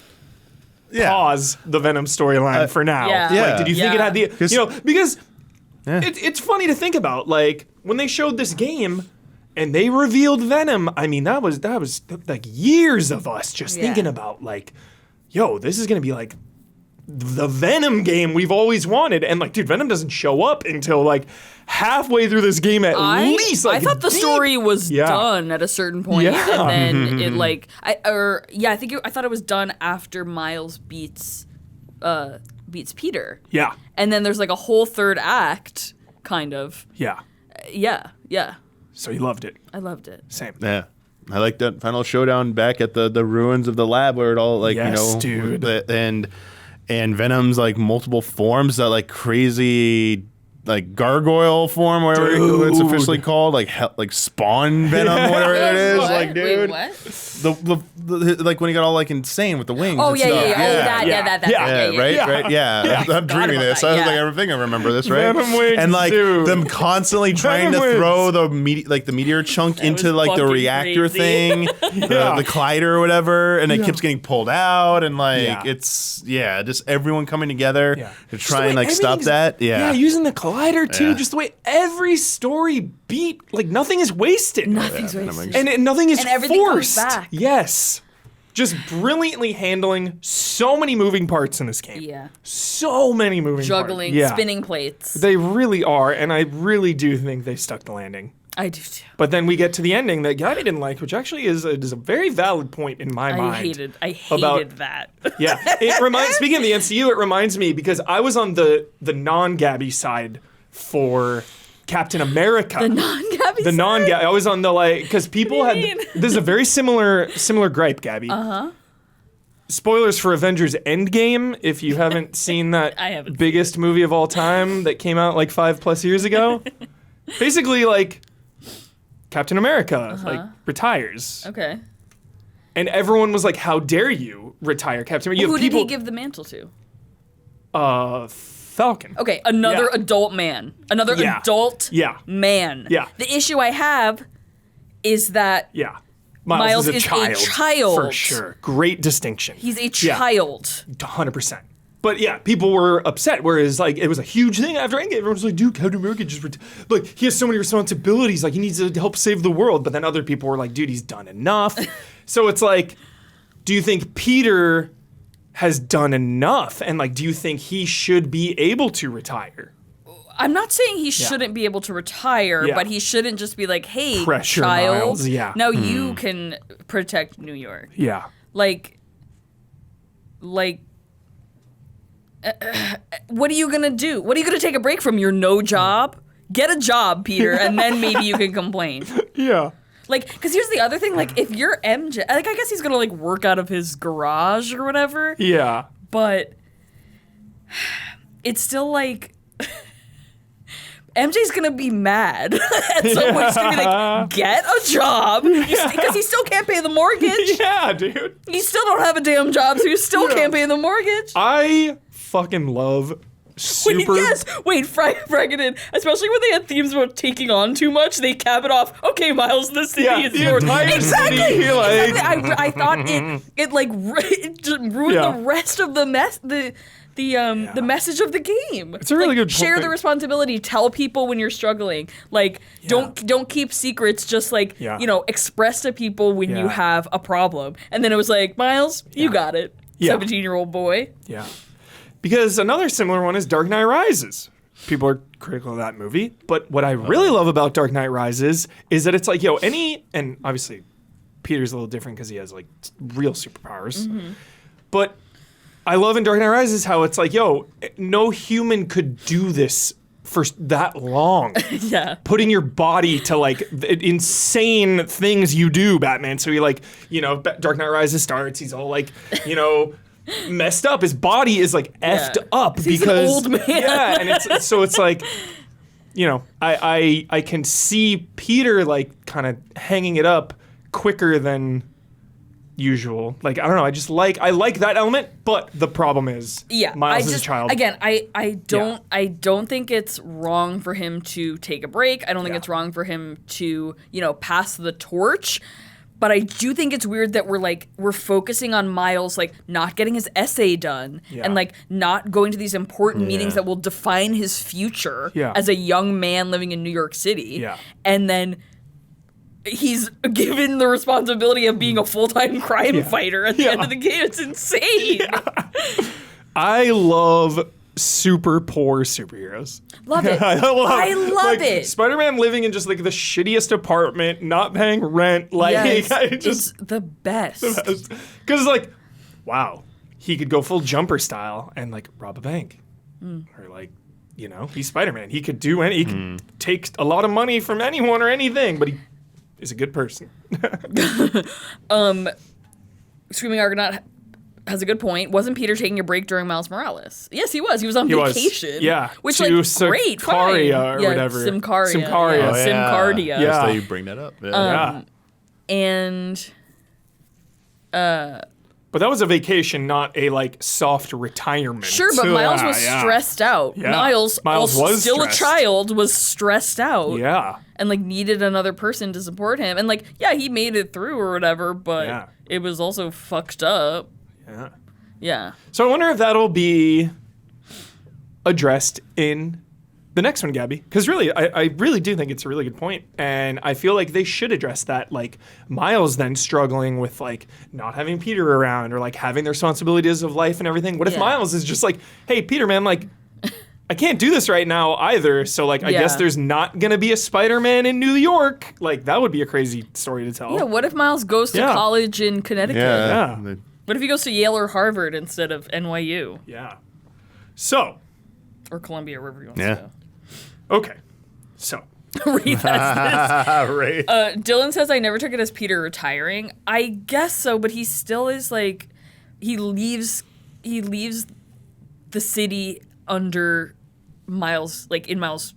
S4: Yeah.
S1: pause the Venom storyline for now?
S2: yeah.
S4: Yeah.
S1: Like, did you think it
S2: Yeah.
S1: had the,
S4: 'Cause-
S1: you know, because
S4: Yeah.
S1: it's funny to think about, like, when they showed this game and they revealed Venom, I mean, that was like years of us just
S2: Yeah.
S1: thinking about, like, yo, this is going to be like the Venom game we've always wanted. And like, dude, Venom doesn't show up until like halfway through this game at least. Like,
S2: I thought the
S1: deep.
S2: story was
S1: Yeah.
S2: done at a certain point,
S1: Yeah.
S2: and then it like I thought it was done after Miles beats Peter,
S1: Yeah.
S2: and then there's like a whole third act, kind of.
S1: Yeah.
S2: Yeah,
S1: So you loved it.
S2: I loved it.
S1: Same.
S4: Yeah. I like that final showdown back at the ruins of the lab where it all like,
S1: Yes,
S4: you know,
S1: dude.
S4: and Venom's like multiple forms, that like crazy like gargoyle form, whatever it's
S1: Dude.
S4: officially called, like spawn venom, whatever it is.
S2: What?
S4: Like, dude,
S2: Wait, what?
S4: the like when he got all like insane with the wings.
S2: Oh
S4: and
S2: yeah,
S4: stuff.
S2: yeah, yeah. Oh, that,
S1: Yeah.
S2: that.
S1: Yeah,
S4: Right,
S1: Yeah.
S4: right, yeah. I'm dreaming
S2: about
S4: this.
S2: that,
S4: I was
S2: yeah.
S4: like, I think I remember this, right?
S1: Venom wings,
S4: and like
S1: dude.
S4: them constantly trying to
S1: Venom
S4: throw the meteor chunk into
S2: was
S4: like the
S2: fucking
S4: reactor
S2: crazy.
S4: thing, the collider or whatever, and it keeps getting pulled out, and like
S1: Yeah.
S4: it's just everyone coming together
S1: Yeah.
S4: to
S1: Just
S4: try
S1: the
S4: and
S1: way
S4: like stop
S1: everything's-
S4: that.
S1: Yeah,
S4: Yeah,
S1: using the collider too,
S4: Yeah.
S1: just the way every story beat, like nothing is wasted.
S2: Nothing's
S4: Venom
S2: wasted.
S1: And nothing is
S2: And everything comes
S1: forced.
S2: back.
S1: Yes. Just brilliantly handling so many moving parts in this game.
S2: Yeah,
S1: So many moving
S2: juggling,
S1: parts. Yeah.
S2: spinning plates.
S1: They really are, and I really do think they stuck the landing.
S2: I do too.
S1: But then we get to the ending that Gabby didn't like, which actually is a very valid point in my mind.
S2: I hated
S1: about-
S2: that.
S1: Yeah, it reminds. Speaking of the MCU, it reminds me because I was on the non-Gabby side for Captain America.
S2: The non-Gabby.
S1: The non-Gabby. I was on the like because people
S2: What
S1: had.
S2: do you mean?
S1: This is a very similar gripe, Gabby. Spoilers for Avengers Endgame. If you haven't seen that
S2: I haven't
S1: biggest movie of all time that came out like 5+ years ago, basically like Captain America like retires,
S2: Okay.
S1: and everyone was like, "How dare you retire, Captain America?" You
S2: Who
S1: have
S2: did
S1: people,
S2: he give the mantle to?
S1: Falcon.
S2: Okay, another
S1: Yeah.
S2: adult man. Another
S1: Yeah.
S2: adult
S1: Yeah.
S2: man.
S1: Yeah.
S2: The issue I have is that
S1: Yeah.
S2: Miles
S1: is
S2: is a child.
S1: for sure. Great distinction.
S2: he's a
S1: Yeah.
S2: child.
S1: 100%. But yeah, people were upset. Whereas like it was a huge thing after Endgame. Everyone was like, "Dude, Captain America just like he has so many responsibilities. Like he needs to help save the world." But then other people were like, "Dude, he's done enough." So it's like, do you think Peter has done enough? And like, do you think he should be able to retire?
S2: I'm not saying he shouldn't be able to retire,
S1: Yeah.
S2: but he shouldn't just be like, "Hey,
S1: Pressure
S2: child,
S1: Miles, yeah.
S2: now you can protect New York."
S1: Yeah.
S2: Like, what are you gonna do? What are you gonna take a break from? Your no job? Get a job, Peter, and then maybe you can complain.
S1: Yeah.
S2: Like, because here's the other thing. Like, if you're MJ, like, I guess he's gonna like work out of his garage or whatever.
S1: Yeah.
S2: But it's still like MJ's gonna be mad at some point. He's gonna be like, "Get a job," because he still can't pay the mortgage.
S1: Yeah, dude.
S2: He still don't have a damn job, so he still can't pay the mortgage.
S1: I fucking love super.
S2: Fragmented. Especially when they had themes about taking on too much, they cap it off. Okay, Miles, the city
S1: Yeah,
S2: is
S1: the
S2: yours.
S1: entire
S2: Exactly.
S1: city, like-
S2: Exactly. I thought it just ruined
S1: Yeah.
S2: the rest of the the message of the game.
S1: It's a really good
S2: share
S1: point.
S2: the responsibility. Tell people when you're struggling. Like don't keep secrets. Just like
S1: Yeah.
S2: express to people when you
S1: Yeah.
S2: have a problem. And then it was like, Miles, you got it.
S1: Yeah.
S2: 17-year-old boy.
S1: Yeah. Because another similar one is Dark Knight Rises. People are critical of that movie. But what I really love about Dark Knight Rises is that it's like, and obviously Peter's a little different because he has like real superpowers.
S2: Mm-hmm.
S1: But I love in Dark Knight Rises how it's like, no human could do this for that long.
S2: Yeah.
S1: Putting your body to like insane things you do, Batman. So he Dark Knight Rises starts, he's all like, messed up. His body is like effed up
S2: He's
S1: because
S2: an old man.
S1: Yeah, and it's like, I can see Peter like kind of hanging it up quicker than usual. Like, I don't know, I like that element, but the problem is Miles is a child.
S2: Again, I don't think it's wrong for him to take a break. I don't think it's wrong for him to, pass the torch. But I do think it's weird that we're focusing on Miles like not getting his essay done and like not going to these important meetings that will define his future as a young man living in New York City.
S1: Yeah.
S2: And then he's given the responsibility of being a full-time crime fighter at the end of the game. It's insane.
S1: I love super poor superheroes.
S2: Love it.
S1: I love
S2: it.
S1: Spider-Man living in just like the shittiest apartment, not paying rent. Like,
S2: Yes,
S1: just
S2: it's the best.
S1: because it's like, wow, he could go full jumper style and like rob a bank, or like, he's Spider-Man. He could do he could take a lot of money from anyone or anything, but he is a good person.
S2: Screaming Argonaut has a good point. Wasn't Peter taking a break during Miles Morales? Yes, he was. He was on vacation.
S1: Yeah.
S2: Which,
S1: to
S2: great, fine.
S1: Sicaria or whatever.
S2: Simcaria.
S1: Simcaria.
S2: Yeah.
S4: Oh, yeah.
S2: Simcardia.
S1: Yeah.
S4: So you bring that up. Yeah.
S1: Yeah.
S2: And
S1: But that was a vacation, not a like soft retirement.
S2: sure, but Miles was stressed out.
S1: Yeah.
S2: Miles
S1: was
S2: still
S1: stressed.
S2: a child, was stressed out.
S1: Yeah.
S2: And like needed another person to support him. And like, yeah, he made it through or whatever, but it was also fucked up.
S1: Yeah.
S2: Yeah.
S1: So I wonder if that'll be addressed in the next one, Gabby. Because really, I really do think it's a really good point. And I feel like they should address that. Like, Miles then struggling with, like, not having Peter around or, like, having the responsibilities of life and everything. What if Miles is just like, hey, Peter, man, like, I can't do this right now either. So, like, I guess there's not going to be a Spider-Man in New York. Like, that would be a crazy story to tell.
S2: Yeah, what if Miles goes to college in Connecticut?
S1: Yeah.
S2: What if he goes to Yale or Harvard instead of NYU?
S1: Yeah. So.
S2: Or Columbia, wherever he wants
S4: Yeah.
S2: to go.
S1: Okay. So.
S2: Read that.
S4: Right.
S2: Dylan says, I never took it as Peter retiring. I guess so, but he still is like, he leaves the city under Miles, like in Miles'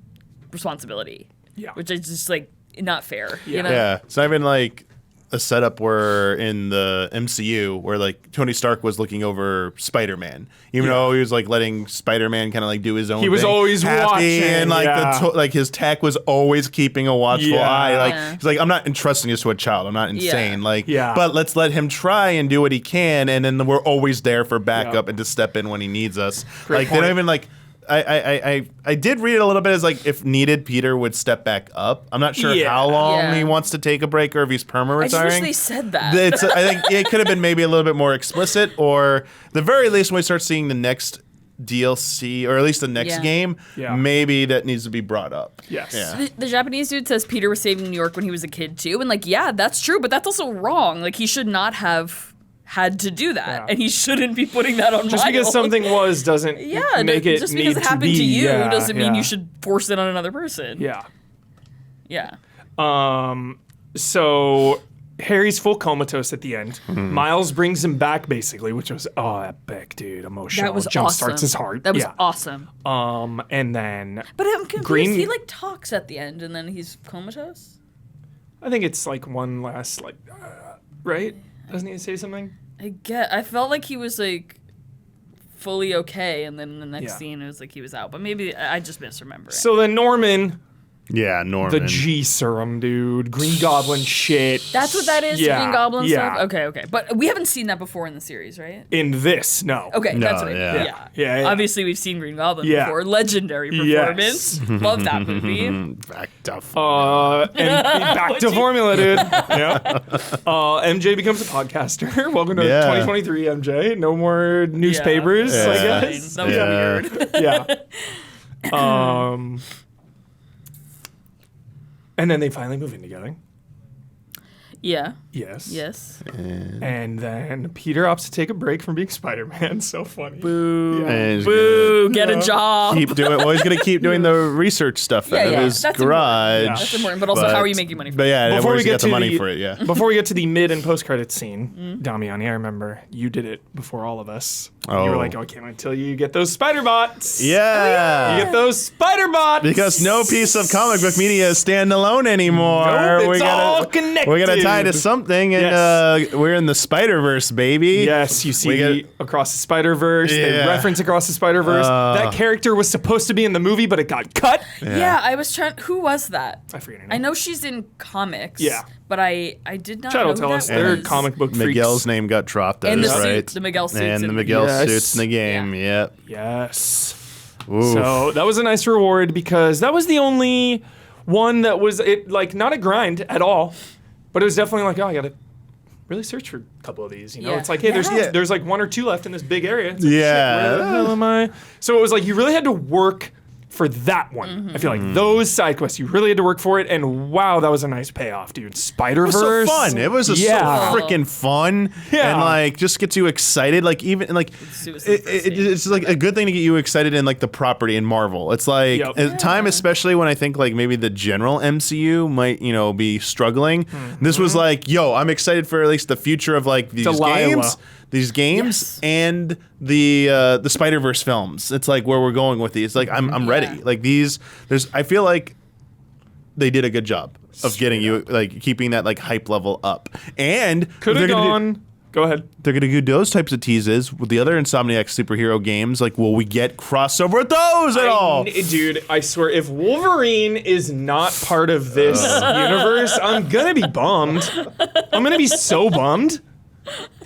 S2: responsibility.
S1: Yeah.
S2: Which is just like not fair.
S1: Yeah.
S2: You know?
S4: Yeah, it's not even like a setup where in the MCU where like Tony Stark was looking over Spider-Man, even though he was like letting Spider-Man kind of like do his own.
S1: He was
S4: thing,
S1: always
S4: happy,
S1: watching,
S4: and like like his tech was always keeping a watchful eye. Like he's like, I'm not entrusting this to a child. I'm not insane. Like, but let's let him try and do what he can, and then we're always there for backup and to step in when he needs us.
S1: Great
S4: like
S1: point.
S4: they don't even like. I did read it a little bit as like if needed, Peter would step back up. I'm not sure how long he wants to take a break or if he's perma retiring.
S2: I just wish they said that.
S4: I think it could have been maybe a little bit more explicit, or the very least when we start seeing the next DLC or at least the next game, maybe that needs to be brought up.
S1: Yes.
S4: Yeah.
S2: The Japanese dude says Peter was saving New York when he was a kid too, and like, yeah, that's true, but that's also wrong. Like, he should not have had to do that, and he shouldn't be putting that on
S1: Just
S2: Miles.
S1: because something doesn't make it
S2: just
S1: need
S2: because it happened to you
S1: Yeah,
S2: doesn't mean
S1: yeah.
S2: you should force it on another person.
S1: Yeah.
S2: Yeah.
S1: So Harry's full comatose at the end. Miles brings him back basically, which was epic, dude. Emotional.
S2: That was
S1: Jump
S2: awesome.
S1: starts his heart.
S2: That was awesome.
S1: And then
S2: But I'm confused.
S1: Green-
S2: He like talks at the end and then he's comatose?
S1: I think it's like one last right? Doesn't he say something?
S2: I felt like he was like fully okay, and then the next
S1: Yeah.
S2: scene it was like he was out. But maybe I just misremember it.
S1: So then Norman,
S4: Yeah, Norman.
S1: the G serum, dude, Green Goblin shit.
S2: That's what that is,
S1: Yeah,
S2: Green Goblin
S1: yeah.
S2: stuff? Okay. But we haven't seen that before in the series, right?
S1: In this, no.
S2: Okay,
S4: No,
S2: that's what I mean.
S4: yeah.
S2: Yeah.
S1: Yeah.
S2: Obviously, we've seen Green Goblin
S1: Yeah.
S2: before. Legendary
S1: Yes.
S2: performance. Love that movie.
S4: Back to
S1: And back to formula, dude. Yeah. MJ becomes a podcaster. Welcome to
S4: Yeah.
S1: 2023, MJ. No more newspapers,
S2: Yeah,
S1: I
S2: that's
S1: guess.
S2: fine. That was weird.
S1: Yeah. And then they finally move in together.
S2: Yeah.
S1: Yes.
S2: Yes.
S1: And then Peter opts to take a break from being Spider-Man. So funny.
S2: Boo.
S4: And he's
S2: Boo. Get a
S1: Yeah.
S2: job.
S4: Keep doing. Well, he's gonna keep doing the research stuff out of
S2: yeah,
S4: his
S2: that's
S4: garage.
S2: important. That's important. But also, how are you making money from
S4: But
S2: it?
S4: yeah,
S1: Before
S4: where's
S1: we
S4: he
S1: get
S4: got the
S1: to
S4: money
S1: the-
S4: for it? Yeah.
S1: Before we get to the mid and post-credit scene, Damiani, I remember you did it before all of us. You
S4: Oh.
S1: were like, "Oh, I can't wait until you get those spider bots."
S4: Yeah.
S1: You get those spider bots.
S4: Because no piece of comic book media is standalone anymore.
S1: Nope, it's all connected.
S4: We gotta tie to something, and
S1: Yes.
S4: we're in the Spider-Verse, baby.
S1: Yes, you
S4: We
S1: see
S4: get-
S1: Across the Spider-Verse. They
S4: Yeah.
S1: reference Across the Spider-Verse. That character was supposed to be in the movie, but it got cut.
S2: Yeah, I was trying. Who was that?
S1: I forget her name.
S2: I know she's in comics.
S1: Yeah.
S2: But I did not
S1: Chad
S2: know
S1: will
S2: who
S1: tell
S2: that
S1: us. They're
S2: was.
S1: comic book freaks.
S4: Miguel's name got dropped. That
S2: And
S4: is
S2: the suit-
S4: right.
S2: the Miguel suits
S4: and the
S2: in-
S4: Miguel
S1: Yes.
S4: suits in the game. Yep.
S1: Yes.
S4: Oof.
S1: So that was a nice reward because that was the only one that was not a grind at all, but it was definitely like, oh, I gotta really search for a couple of these. You know,
S2: Yeah.
S1: it's like, hey,
S2: Yeah.
S1: there's like one or two left in this big area. It's like,
S4: Yeah.
S1: shit, where the hell am I? So it was like you really had to work for that one.
S2: Mm-hmm.
S1: I feel like those side quests, you really had to work for it, and wow, that was a nice payoff, dude. Spider-Verse.
S4: It was so fun. It was so freaking fun,
S1: Yeah.
S4: and like just gets you excited. Like even like
S2: Suicide First
S4: it's like a good thing to get you excited in like the property in Marvel. It's like
S1: Yep.
S4: at time, especially when I think like maybe the general MCU might be struggling. This was like, yo, I'm excited for at least the future of like these
S1: Delilah.
S4: games. These games
S2: Yes.
S4: and the Spider-Verse films. It's like where we're going with these. Like I'm ready.
S2: Yeah.
S4: Like I feel like they did a good job of getting you like keeping that like hype level up. And
S1: Could
S4: they're
S1: have
S4: gonna
S1: gone. Go ahead.
S4: they're gonna do those types of teases with the other Insomniac superhero games. Like, will we get crossover with those at all?
S1: Dude, I swear, if Wolverine is not part of this universe, I'm gonna be bummed. I'm gonna be so bummed.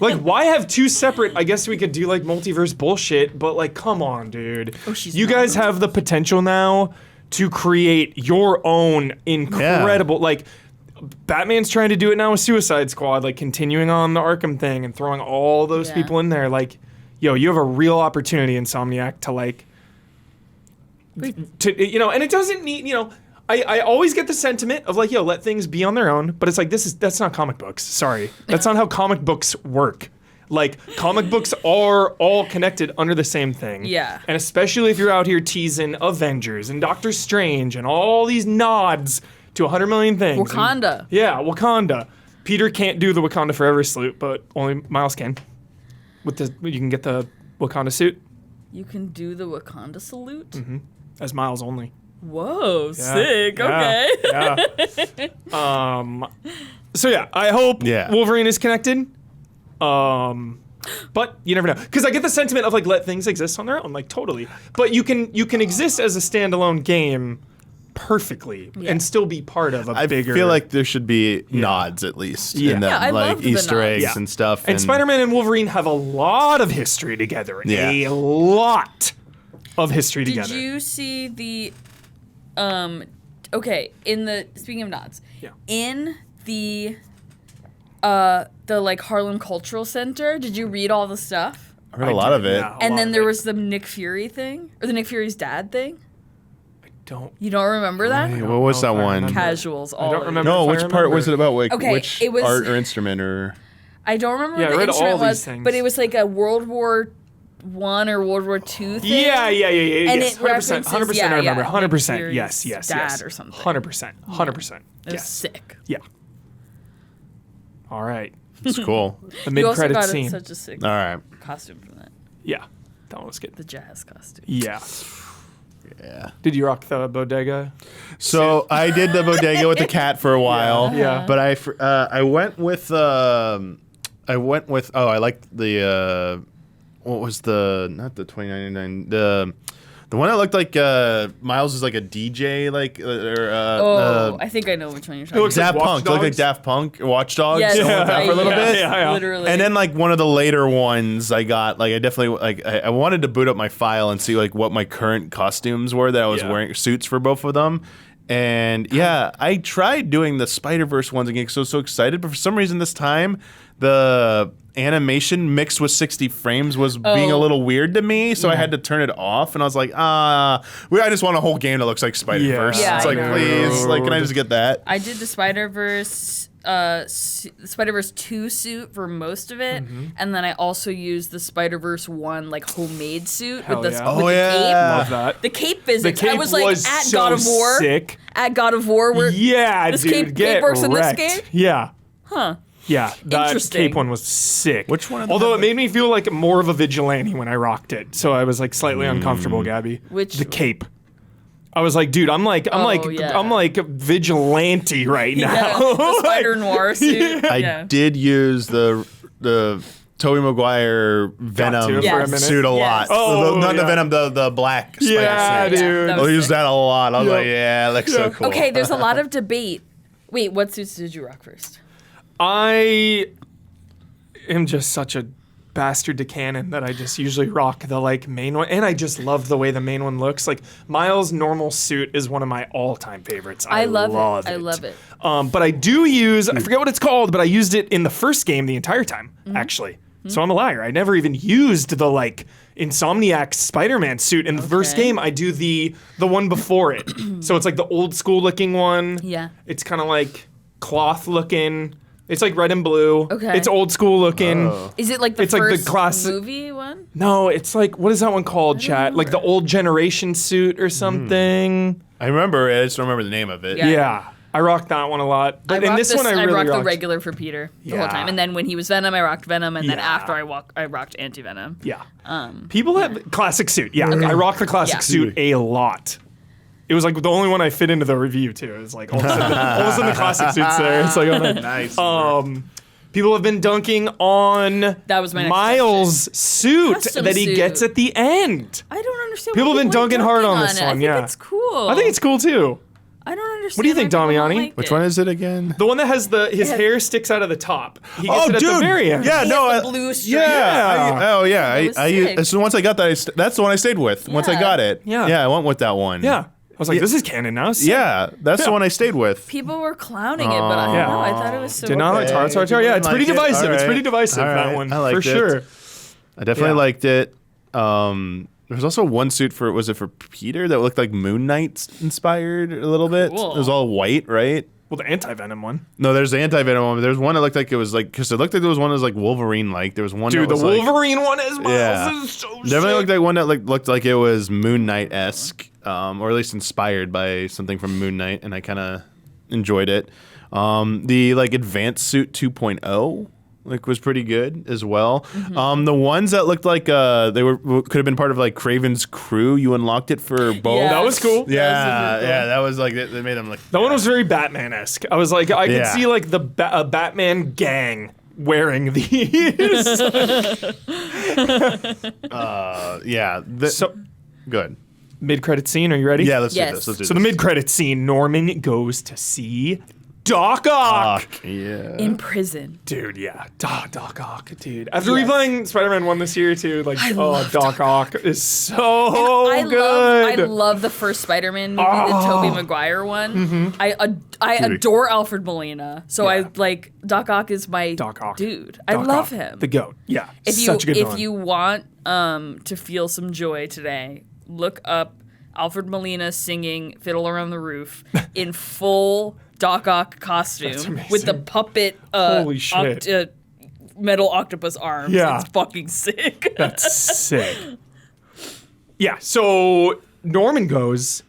S1: Like, why have two separate? I guess we could do like multiverse bullshit, but like, come on, dude.
S2: she's
S1: You
S2: not.
S1: guys have the potential now to create your own incredible, like, Batman's trying to do it now with Suicide Squad, like continuing on the Arkham thing and throwing all those
S2: Yeah.
S1: people in there. Like, yo, you have a real opportunity, Insomniac, to like, and it doesn't need, I always get the sentiment of like, yo, let things be on their own, but it's like that's not comic books. Sorry, that's not how comic books work. Like, comic books are all connected under the same thing.
S2: Yeah.
S1: And especially if you're out here teasing Avengers and Doctor Strange and all these nods to 100 million things. And-
S2: Wakanda.
S1: yeah, Wakanda. Peter can't do the Wakanda Forever salute, but only Miles can. You can get the Wakanda suit
S2: You can do the Wakanda salute?
S1: as Miles only.
S2: Whoa,
S1: Yeah,
S2: sick.
S1: yeah,
S2: Okay.
S1: yeah. So yeah, I hope
S4: Yeah.
S1: Wolverine is connected. But you never know, because I get the sentiment of like, let things exist on their own, like totally. But you can exist as a standalone game perfectly and still be part of a
S4: I
S1: bigger.
S4: feel like there should be nods at least
S1: Yeah.
S4: in them,
S2: Yeah, I
S4: like
S2: love the
S4: Easter
S2: nods.
S4: eggs
S1: Yeah.
S4: and stuff.
S1: And Spider-Man and Wolverine have a lot of history together.
S4: Yeah.
S1: A lot of history
S2: Did
S1: together.
S2: you see the speaking of nods.
S1: Yeah.
S2: In the like Harlem Cultural Center, did you read all the stuff?
S4: I heard a lot of it.
S1: Yeah, a
S2: And
S1: lot
S2: then
S1: of
S2: there
S1: it.
S2: was the Nick Fury thing, or the Nick Fury's dad thing.
S1: Don't.
S2: You don't remember that?
S4: Hey, what was
S1: know
S4: that
S1: if I
S4: one?
S1: remember.
S2: Casuals. All
S1: don't
S2: of it.
S1: remember.
S4: No,
S1: if I
S4: which part was
S1: remember.
S4: it about? Like,
S2: Okay,
S4: which
S2: it was-
S4: art or instrument or?
S2: I don't remember
S1: Yeah, I
S2: what the
S1: read all
S2: instrument
S1: these
S2: was,
S1: things.
S2: but it was like a World War I or World War II thing.
S1: Yeah.
S2: And
S1: Yes,
S2: it
S1: 100%.
S2: references,
S1: 100%. I remember.
S2: Nick
S1: 100%.
S2: Fury's
S1: Yes.
S2: dad or something.
S1: 100%. 100%.
S2: It was
S1: Yes.
S2: sick.
S1: Yeah. All right.
S4: It's cool.
S1: The
S2: You also
S1: mid-credit
S2: got
S1: scene.
S2: such a sick
S4: All right.
S2: costume from that.
S1: Yeah. That one was good.
S2: The jazz costume.
S1: Yeah.
S4: Yeah.
S1: Did you rock the bodega?
S4: So I did the bodega with the cat for a while.
S1: Yeah.
S4: But I went with I liked the what was not the 2099, the one that looked like Miles is like a DJ, like
S2: I think I know which one you're talking
S1: looks
S2: about.
S1: like
S4: Daft
S1: Watch
S4: Punk, looked like
S1: Dogs?
S4: Daft Punk, Watch Dogs,
S2: Yes,
S4: something like that for a little
S2: yes,
S4: bit.
S1: Yeah.
S2: Literally.
S4: And then like one of the later ones I got, like I definitely like I wanted to boot up my file and see like what my current costumes were that I was
S1: Yeah.
S4: wearing, suits for both of them. And yeah, I tried doing the Spider-Verse ones again because I was so excited, but for some reason this time the animation mixed with 60 frames was being a little weird to me, so I had to turn it off, and I was like, I just want a whole game that looks like Spider-Verse.
S2: Yeah,
S4: It's
S2: I
S4: like,
S2: know.
S4: please, like, can I just get that?
S2: I did the Spider-Verse, Spider-Verse 2 suit for most of it, and then I also used the Spider-Verse 1 like homemade suit
S1: Hell
S2: with the,
S1: yeah.
S2: with
S4: Oh,
S2: the
S4: yeah.
S2: cape.
S1: Love that.
S2: The cape physics.
S1: The cape
S2: I was like
S1: was
S2: at
S1: so
S2: God of War.
S1: sick.
S2: At God of War, where
S1: Yeah,
S2: this
S1: dude,
S2: cape
S1: get
S2: works in this
S1: wrecked.
S2: game?
S1: Yeah.
S2: Huh.
S1: Yeah, that
S2: Interesting.
S1: cape one was sick.
S4: Which one of them
S1: Although
S4: had
S1: it made me feel like more of a vigilante when I rocked it, so I was like slightly uncomfortable, Gabby.
S2: Which-
S1: the cape? I was like, dude, I'm like vigilante right now.
S2: Yeah, the Spider Noir suit.
S4: I
S2: Yeah.
S4: did use the Tobey Maguire
S1: to
S4: Venom
S1: for a
S2: Yes.
S1: minute.
S4: suit a lot.
S2: Yes.
S1: Oh,
S4: Not the
S1: yeah.
S4: Venom, the black spider
S1: Yeah,
S4: suit.
S1: dude.
S2: that
S4: I
S2: was
S4: used
S2: sick.
S4: that a lot. I was
S1: Yeah.
S4: like, yeah, it looks so cool.
S2: Okay, there's a lot of debate. Wait, what suits did you rock first?
S1: I am just such a bastard to canon that I just usually rock the like main one, and I just love the way the main one looks. Like Miles' normal suit is one of my all-time favorites. I
S2: love it.
S1: it.
S2: I love it.
S1: But I do use, I forget what it's called, but I used it in the first game the entire time,
S2: Mm-hmm.
S1: actually. So I'm a liar. I never even used the like Insomniac Spider-Man suit in the first
S2: Okay.
S1: game. I do the one before it. So it's like the old school looking one.
S2: Yeah.
S1: It's kind of like cloth looking. It's like red and blue.
S2: Okay.
S1: It's old school looking.
S2: Is it like the
S1: It's like the
S2: first
S1: classic-
S2: movie one?
S1: No, it's like, what is that one called, chat? Like the old generation suit or something.
S4: I remember it. I just don't remember the name of it.
S2: Yeah.
S1: Yeah. I rocked that one a lot. But in
S2: rocked
S1: this one, I really
S2: rocked the
S1: rocked.
S2: regular for Peter the whole
S1: Yeah.
S2: time, and then when he was Venom, I rocked Venom, and then
S1: Yeah.
S2: after I rocked Anti Venom.
S1: Yeah. People have classic suit. Yeah, I rock the classic
S2: Yeah.
S1: suit a lot. It was like the only one I fit into the review too. It was like all of a sudden the classic suit's there. It's like, oh, no.
S4: Nice.
S1: People have been dunking on
S2: That was my next
S1: Miles' suit
S2: Custom
S1: that he
S2: suit.
S1: gets at the end.
S2: I don't understand.
S1: People
S2: why
S1: have been
S2: are
S1: dunking hard on this
S2: it.
S1: one,
S2: I think
S1: yeah.
S2: it's cool.
S1: I think it's cool too.
S2: I don't understand.
S1: What do you think,
S2: why people don't
S1: Damiani?
S2: like
S4: Which
S2: it.
S4: one is it again?
S1: The one that has his hair sticks out of the top. He gets
S4: Oh,
S1: it at
S4: dude.
S1: the very end.
S4: Yeah,
S2: He
S4: no.
S2: has the blue string.
S1: Yeah.
S4: I
S2: was sick.
S4: so once I got that, that's the one I stayed with. Once I
S2: Yeah.
S4: got it.
S1: Yeah.
S4: Yeah, I went with that one.
S1: Yeah. I was like, this is canon now. Sick.
S4: Yeah, that's
S1: Yeah.
S4: the one I stayed with.
S2: People were clowning it, but I don't
S1: Yeah.
S2: know. I thought it was so.
S1: Did not like
S2: cool.
S1: Tar. Yeah, it's
S4: Like
S1: pretty
S4: it?
S1: divisive. It's
S4: Alright.
S1: pretty divisive, that
S4: Alright.
S1: one.
S4: I liked
S1: for
S4: it.
S1: sure.
S4: I definitely
S1: Yeah.
S4: liked it. There was also one suit was it for Peter that looked like Moon Knight inspired a little bit?
S2: Cool.
S4: It was all white, right?
S1: Well, the anti-venom one.
S4: No, there's the anti-venom one. But there's one that looked like it was like, because it looked like there was one that was like Wolverine-like. There was one
S1: Dude,
S4: that
S1: the
S4: was like,
S1: Wolverine one as well.
S4: Yeah.
S1: Is so
S4: definitely
S1: sick.
S4: looked like one that looked like it was Moon Knight-esque, or at least inspired by something from Moon Knight, and I kind of enjoyed it. The like advanced suit 2.0 was pretty good as well. The ones that looked like they could have been part of like Craven's crew. You unlocked it for both.
S2: Yeah.
S1: That was cool.
S4: Yeah,
S2: super cool.
S4: yeah, that was like they made them look.
S1: That one was very Batman-esque. I was like, I could
S4: Yeah.
S1: see like the a Batman gang wearing these.
S4: Yeah.
S1: So,
S4: Good.
S1: mid-credit scene. Are you ready?
S4: Yeah, let's
S2: Yes.
S4: do this. Let's do
S1: So
S4: this.
S1: the mid-credit scene, Norman goes to see Doc Ock.
S4: Yeah.
S2: In prison.
S1: Dude, yeah. Doc Ock, dude. After
S2: Yes.
S1: replaying Spider-Man 1 this year, too, like,
S2: love
S1: Doc Ock is so
S2: I
S1: good.
S2: love the first Spider-Man movie, the Tobey Maguire one.
S1: Mm-hmm.
S2: I adore Alfred Molina, so
S1: Yeah.
S2: I like Doc Ock is my
S1: Doc Ock.
S2: dude. I
S1: Doc
S2: love
S1: Ock,
S2: him.
S1: The GOAT. Yeah.
S2: if you
S1: such a good
S2: if
S1: villain.
S2: you want to feel some joy today, look up Alfred Molina singing "Fiddle Around the Roof" in full Doc Ock costume with the
S1: amazing.
S2: puppet
S1: Holy shit.
S2: metal octopus arms.
S1: Yeah.
S2: It's fucking sick.
S1: That's sick. Yeah, so Norman goes,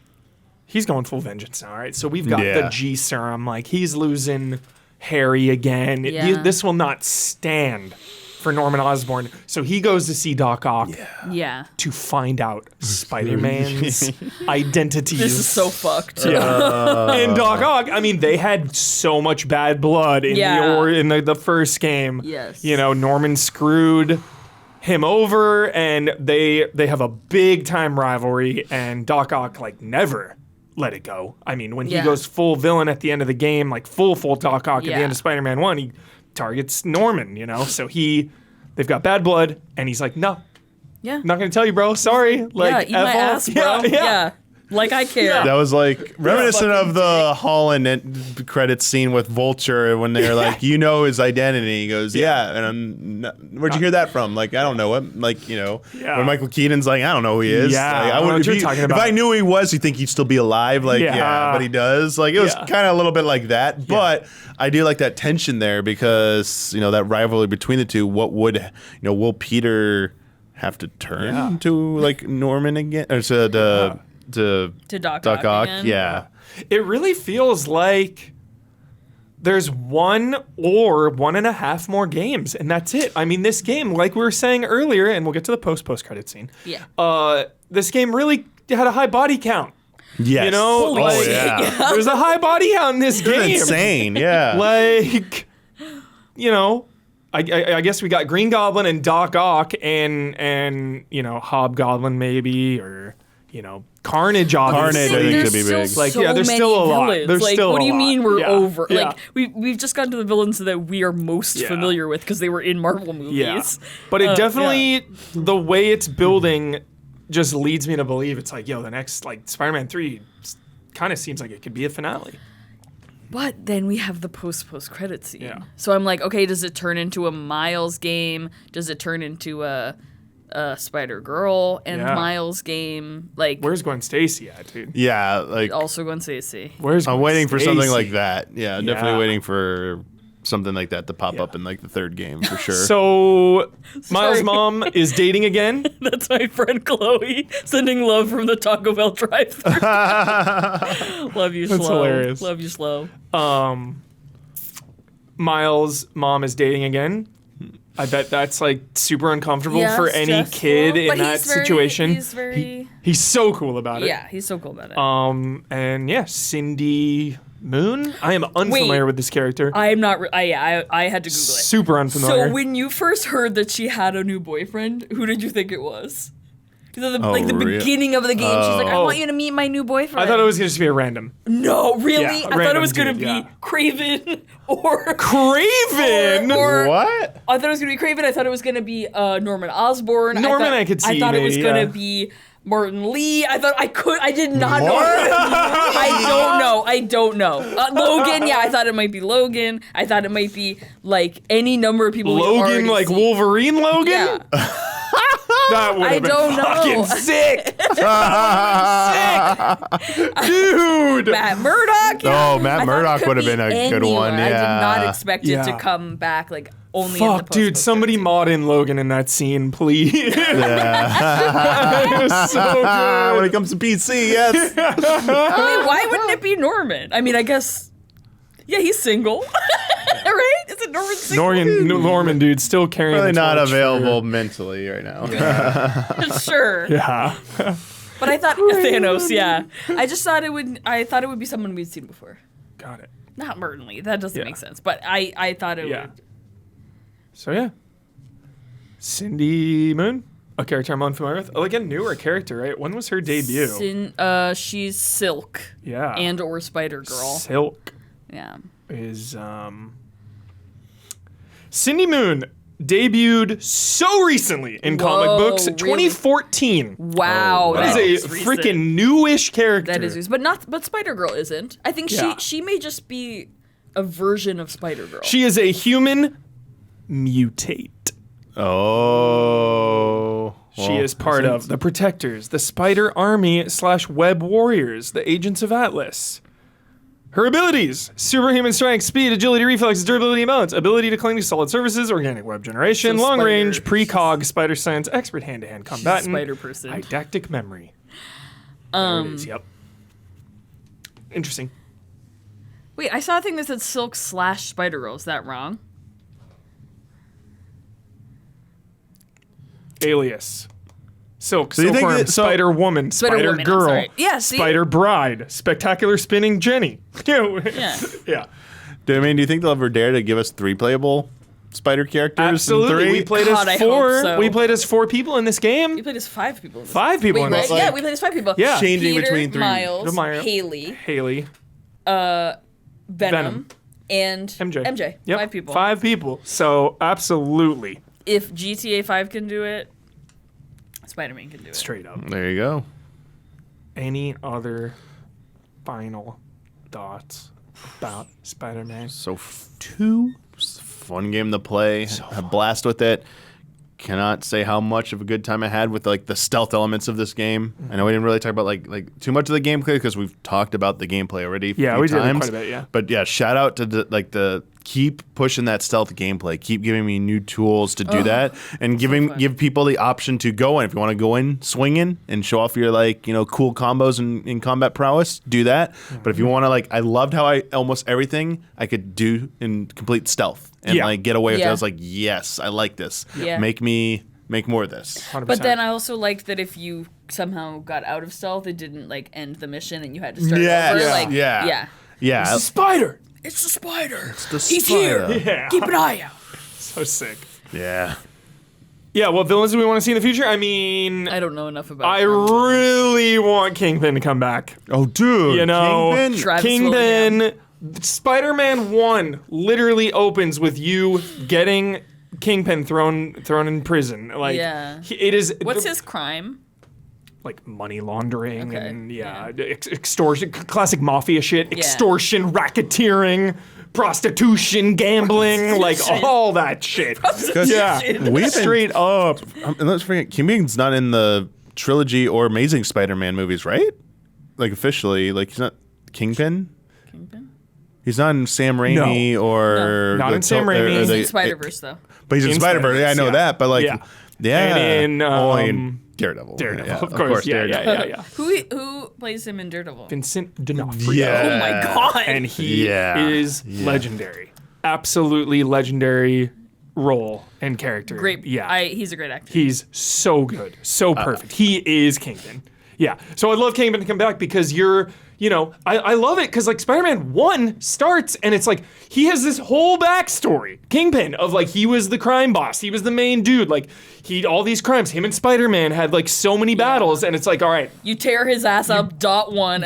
S1: he's going full vengeance now, right? So we've got the
S4: Yeah.
S1: G serum, like he's losing Harry again.
S2: Yeah.
S1: This will not stand for Norman Osborn. So he goes to see Doc Ock
S2: Yeah.
S1: to find out Spider-Man's identity.
S2: This is so fucked.
S1: And Doc Ock, I mean, they had so much bad blood in
S2: Yeah.
S1: the first game.
S2: Yes.
S1: You know, Norman screwed him over, and they have a big time rivalry, and Doc Ock like never let it go. I mean, when he goes full villain at the end of the game, like full Doc Ock at the end of Spider-Man 1, he targets Norman, you know? So they've got bad blood, and he's like, no.
S2: Yeah.
S1: Not gonna tell you, bro. Sorry. Like,
S2: eat my ass, bro. Yeah. Like I care.
S4: That was like reminiscent of the Holland end credits scene with Vulture when they're like, you know his identity. He goes, yeah, and I'm not, where'd you hear that from? Like, I don't know him. Like, you know, when Michael Keaton's like, I don't know who he is.
S1: Yeah,
S4: like,
S1: I know what you're talking about.
S4: If I knew who he was, you think he'd still be alive? Like, but he does. Like, it was kind of a little bit like that. But I do like that tension there because, you know, that rivalry between the two. What would, you know, will Peter have to turn to like Norman again or to
S2: Doc
S4: Ock?
S2: again.
S4: Yeah.
S1: It really feels like there's 1 or 1.5 more games, and that's it. I mean, this game, like we were saying earlier, and we'll get to the post-credit scene.
S2: Yeah.
S1: This game really had a high body count.
S4: Yes.
S1: You know,
S2: Holy shit,
S1: there's a high body count in this game.
S4: Insane. Yeah.
S1: Like, you know, I guess we got Green Goblin and Doc Ock and you know, Hobgoblin maybe, or you know, Carnage obviously.
S4: Carnage, I think, could be big.
S1: Like,
S2: so
S1: there's
S2: many
S1: still a lot.
S2: villains.
S1: There's
S2: like,
S1: still
S2: what do
S1: a
S2: you
S1: lot.
S2: mean we're over?
S1: Yeah.
S2: Like, we've just gotten to the villains that we are most familiar with because they were in Marvel movies.
S1: Yeah. But it definitely, the way it's building just leads me to believe it's like, yo, the next, like, Spider-Man 3 kind of seems like it could be a finale.
S2: But then we have the post-credit scene.
S1: Yeah.
S2: So I'm like, okay, does it turn into a Miles game? Does it turn into a Spider-Girl and Miles game? Like,
S1: Where's Gwen Stacy at, dude?
S4: Yeah, like
S2: also Gwen Stacy.
S1: Where's
S4: I'm
S1: Gwen
S4: waiting for something
S1: Stacy?
S4: like that. Yeah, definitely waiting for something like that to pop up in like the 3rd game for sure.
S1: So, Miles'
S2: Sorry.
S1: mom is dating again.
S2: That's my friend Chloe sending love from the Taco Bell drive-thru. Love you,
S1: That's
S2: Slow.
S1: hilarious.
S2: Love you, Slow.
S1: Miles' mom is dating again. I bet that's like super uncomfortable
S2: Yeah,
S1: for any
S2: stressful.
S1: kid in
S2: But
S1: that
S2: he's very-
S1: situation.
S2: he's very-
S1: He's so cool about it.
S2: Yeah, he's so cool about it.
S1: And yeah, Cindy Moon. I am unfamiliar with this character.
S2: I'm not. I had to Google it.
S1: Super unfamiliar.
S2: So when you first heard that she had a new boyfriend, who did you think it was? Because at the,
S4: Oh,
S2: the
S4: really?
S2: beginning of the game, she's like, "I
S1: Oh.
S2: want you to meet my new boyfriend."
S1: I thought it was going to be a random.
S2: No, really?
S1: Yeah,
S2: I thought it
S1: random
S2: was gonna
S1: dude,
S2: be
S1: yeah.
S2: Craven or
S1: Craven.
S2: or-
S4: What?
S2: I thought it was gonna be Craven. I thought it was gonna be Norman Osborn.
S1: Norman,
S2: thought,
S1: I could see
S2: I thought it was
S1: maybe,
S2: gonna
S1: yeah.
S2: be Martin Lee. I did not know.
S4: What?
S2: I don't know. Logan, yeah, I thought it might be Logan. I thought it might be like any number of people. we've
S1: Logan,
S2: already
S1: like
S2: seen.
S1: Wolverine Logan?
S2: Yeah.
S1: That would
S2: I
S1: have been
S2: don't know.
S1: fucking sick. Dude.
S2: Matt Murdock. Yeah.
S4: Oh, Matt
S2: I thought it
S4: Murdock
S2: could
S4: would have
S2: be
S4: been a good
S2: anyone.
S4: one,
S2: I did not
S4: yeah.
S2: expect it
S1: Yeah.
S2: to come back like only in the
S1: Fuck, dude,
S2: post-post
S1: somebody
S2: credits.
S1: mod in Logan in that scene, please. It was so
S4: when
S1: good.
S4: it comes to PC, yes.
S2: I mean, why wouldn't it be Norman? I mean, I guess. Yeah, he's single, right? Is it Norman single?
S1: Norman, dude, still carrying
S4: Probably
S1: the
S4: not
S1: torch for-
S4: available mentally right now.
S2: Sure.
S1: Yeah.
S2: But I thought Thanos. Yeah, I just thought it would. I thought it would be someone we'd seen before.
S1: Got it.
S2: Not Martin Lee. That doesn't
S1: Yeah.
S2: make sense. But I thought it
S1: Yeah.
S2: would.
S1: So yeah. Cindy Moon, a character I'm unfamiliar with. Like a newer character, right? When was her debut?
S2: She's Silk.
S1: Yeah.
S2: And or Spider Girl.
S1: Silk
S2: Yeah.
S1: is Cindy Moon debuted so recently in comic
S2: Whoa,
S1: books,
S2: really?
S1: 2014.
S2: Wow.
S1: That is a
S2: recent.
S1: freaking newish character.
S2: That is, but Spider Girl isn't. I think
S1: Yeah.
S2: she may just be a version of Spider Girl.
S1: She is a human mutate.
S4: Oh.
S1: She is part of the Protectors, the Spider Army / Web Warriors, the Agents of Atlas. Her abilities: superhuman strength, speed, agility, reflexes, durability, and balance. Ability to cling to solid surfaces, organic web generation,
S2: So
S1: long
S2: spider-
S1: range, precog, spider sense, expert hand-to-hand combatant,
S2: spider person.
S1: didactic memory. There it is. Yep. Interesting.
S2: Wait, I saw a thing that said Silk / Spider Girl. Is that wrong?
S1: Alias. Silk,
S4: So you think
S1: Silkworm,
S4: that- so-
S1: Spider Woman, Spider
S2: Spider-Woman, I'm
S1: Girl,
S2: sorry. Yeah, see?
S1: Spider Bride, Spectacular Spinning Jenny.
S2: Yeah.
S1: Yeah.
S4: Do you think they'll ever dare to give us 3 playable spider characters?
S1: Absolutely.
S4: In 3?
S1: We played
S2: God, I
S1: as
S2: hope
S1: 4.
S2: so.
S1: We played as 4 people in this game.
S2: We played as 5 people.
S1: 5 people
S2: Wait,
S1: in
S2: right?
S1: this.
S2: Yeah, we played as 5 people.
S1: Yeah.
S4: Changing
S2: Peter,
S4: between 3.
S2: Miles,
S1: Miles.
S2: Haley,
S1: Haley.
S2: Venom, and
S1: MJ. Yep.
S2: 5 people.
S1: 5 people. So absolutely.
S2: If GTA 5 can do it, Spider-Man can do it.
S1: Straight up.
S4: There you go.
S1: Any other final thoughts about Spider-Man?
S4: So 2, fun game to play. A blast with it. Cannot say how much of a good time I had with like the stealth elements of this game. I know we didn't really talk about like too much of the gameplay because we've talked about the gameplay already.
S1: Yeah,
S4: few
S1: we did
S4: times.
S1: quite a bit. Yeah.
S4: But yeah, shout out to the keep pushing that stealth gameplay. Keep giving me new tools to do that, and give people the option to go in. If you want to go in swinging and show off your cool combos and in combat prowess, do that. But if you want to I loved how almost everything I could do in complete stealth and get away with it. I was like, yes, I like this.
S2: Yeah.
S4: Make more of this.
S1: 100%.
S2: But then I also liked that if you somehow got out of stealth, it didn't end the mission and you had to start over.
S4: Yeah.
S1: It's a spider.
S2: It's the spider.
S4: He's
S2: here.
S1: Yeah.
S2: Keep an eye out.
S1: So sick.
S4: Yeah.
S1: Yeah, what villains do we want to see in the future? I mean,
S2: I don't know enough about
S1: I
S2: them.
S1: really want Kingpin to come back.
S4: Oh, dude.
S1: You know,
S4: Kingpin?
S2: Travis
S1: Kingpin, Spider-Man 1 literally opens with you getting Kingpin thrown in prison.
S2: Yeah.
S1: It is.
S2: What's his crime?
S1: Like money laundering
S2: Okay,
S1: and extortion, classic mafia shit,
S2: Yeah.
S1: extortion, racketeering, prostitution, gambling, like all that shit. Yeah,
S4: We've
S1: straight up.
S4: And let's forget, Kingpin's not in the trilogy or Amazing Spider-Man movies, right? Like officially, he's not Kingpin.
S2: Kingpin?
S4: He's not in Sam Raimi or
S1: Not in Sam Raimi.
S2: He's
S1: Or
S2: in Spider-Verse, though.
S4: But he's in
S1: In
S4: Spider-Verse. Yeah, I know
S1: Spider-Verse,
S4: that. But
S1: And in,
S4: only in Daredevil.
S1: Daredevil,
S4: Yeah,
S1: of course. Yeah.
S4: Daredevil.
S2: Who plays him in Daredevil?
S1: Vincent D'Onofrio.
S4: Yeah.
S2: Oh my god.
S1: And he
S4: Yeah.
S1: is legendary. Absolutely legendary role and character.
S2: Great.
S1: Yeah.
S2: He's a great actor.
S1: He's so good. So perfect. He is Kingpin. Yeah. So I'd love Kingpin to come back because I love it because Spider-Man 1 starts and it's he has this whole backstory. Kingpin of he was the crime boss. He was the main dude. All these crimes. Him and Spider-Man had so many battles and it's all right.
S2: You tear his ass up, dot one.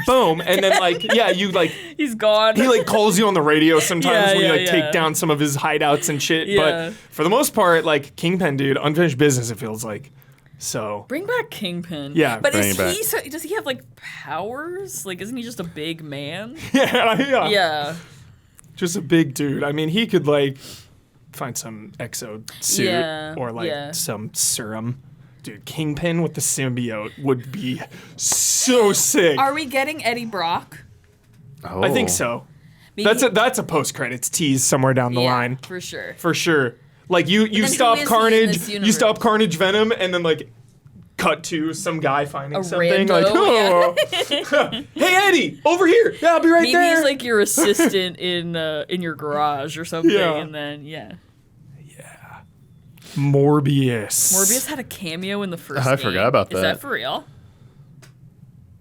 S1: Boom. And then
S2: He's gone.
S1: he calls you on the radio sometimes when you
S2: yeah.
S1: take down some of his hideouts and shit.
S2: Yeah.
S1: But for the most part, Kingpin, dude, unfinished business, it feels like. So
S2: Bring back Kingpin.
S1: Yeah,
S2: But
S4: bring
S2: is
S4: it back.
S2: he so does he have powers? Isn't he just a big man?
S1: yeah.
S2: Yeah.
S1: Just a big dude. I mean, he could find some exo suit
S2: Yeah,
S1: or
S2: yeah.
S1: some serum. Dude, Kingpin with the symbiote would be so sick.
S2: Are we getting Eddie Brock?
S4: Oh.
S1: I think so.
S2: Maybe-
S1: That's a post credits tease somewhere down the
S2: Yeah,
S1: line.
S2: for sure.
S1: For sure. You
S2: who
S1: stop
S2: is he in
S1: Carnage,
S2: this
S1: you stop
S2: universe?
S1: Carnage Venom, and then cut to some guy finding
S2: A
S1: something.
S2: rando,
S1: Hey Eddie, over here. Yeah, I'll be right
S2: Maybe
S1: there.
S2: he's your assistant in your garage or something,
S1: Yeah.
S2: and then
S1: Morbius.
S2: Morbius had a cameo in the first
S4: I
S2: game.
S4: forgot about
S2: Is
S4: that.
S2: that for real?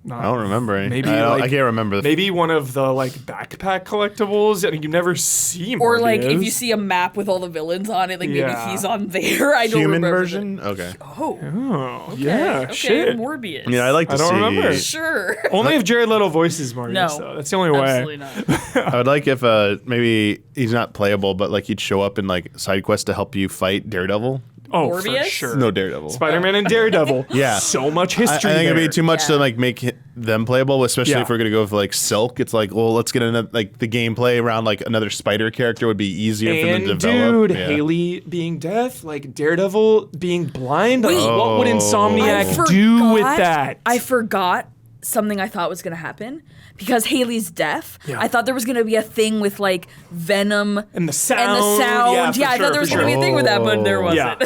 S4: I don't remember any.
S1: Maybe,
S4: I can't remember.
S1: Maybe one of the backpack collectibles that you never see.
S2: Or
S1: Morbius.
S2: if you see a map with all the villains on it, maybe
S1: Yeah.
S2: he's on there. I don't
S4: Human
S2: remember.
S4: version? Okay.
S2: Oh,
S1: Oh,
S2: okay.
S1: yeah,
S2: Okay,
S1: shit.
S2: Morbius.
S4: I like to
S1: I don't
S4: see.
S1: remember.
S2: Sure.
S1: Only if Jared Leto voices Morbius,
S2: No.
S1: though. That's the only way.
S2: Absolutely not.
S4: I would like if maybe he's not playable, but he'd show up in side quests to help you fight Daredevil.
S1: Oh, for
S2: Morbius?
S1: sure.
S4: No Daredevil.
S1: Spider-Man and Daredevil.
S4: Yeah.
S1: So much
S4: I
S1: history
S4: think it'd be
S1: there.
S4: too much
S2: Yeah.
S4: to make them playable, especially
S1: Yeah.
S4: if we're gonna go with Silk. It's well, let's get another the gameplay around another spider character would be easier for them to
S1: And
S4: develop.
S1: dude,
S4: Yeah.
S1: Haley being deaf, Daredevil being blind.
S2: Wait.
S1: What would
S2: I
S1: Insomniac do with that?
S2: I forgot something I thought was going to happen because Haley's deaf.
S1: Yeah.
S2: I thought there was going to be a thing with
S1: And
S2: Venom
S1: the
S2: and the
S1: sound.
S2: sound.
S1: Yeah,
S2: I thought there was
S1: for
S2: going to be a thing with that, but there wasn't.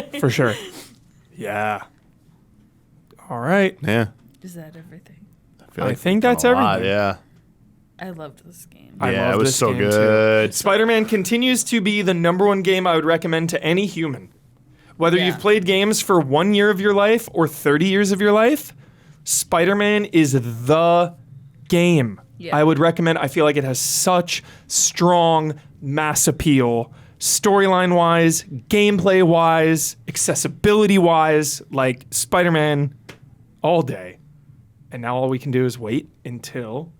S1: Yeah. For sure. Yeah. All right.
S4: Yeah.
S2: Is that everything?
S4: feel
S1: I
S4: like
S1: think
S4: we've done
S1: that's
S4: a lot,
S1: everything.
S4: Yeah.
S2: I loved this game.
S1: I
S4: Yeah,
S1: love
S4: it was
S1: this
S4: so
S1: game, too.
S4: good.
S1: Spider-Man continues to be the number one game I would recommend to any human. Whether
S2: Yeah.
S1: you've played games for 1 year of your life or 30 years of your life, Spider-Man is the game.
S2: Yeah.
S1: I would recommend. I feel like it has such strong mass appeal, storyline wise, gameplay wise, accessibility wise, like Spider-Man all day. And now all we can do is wait until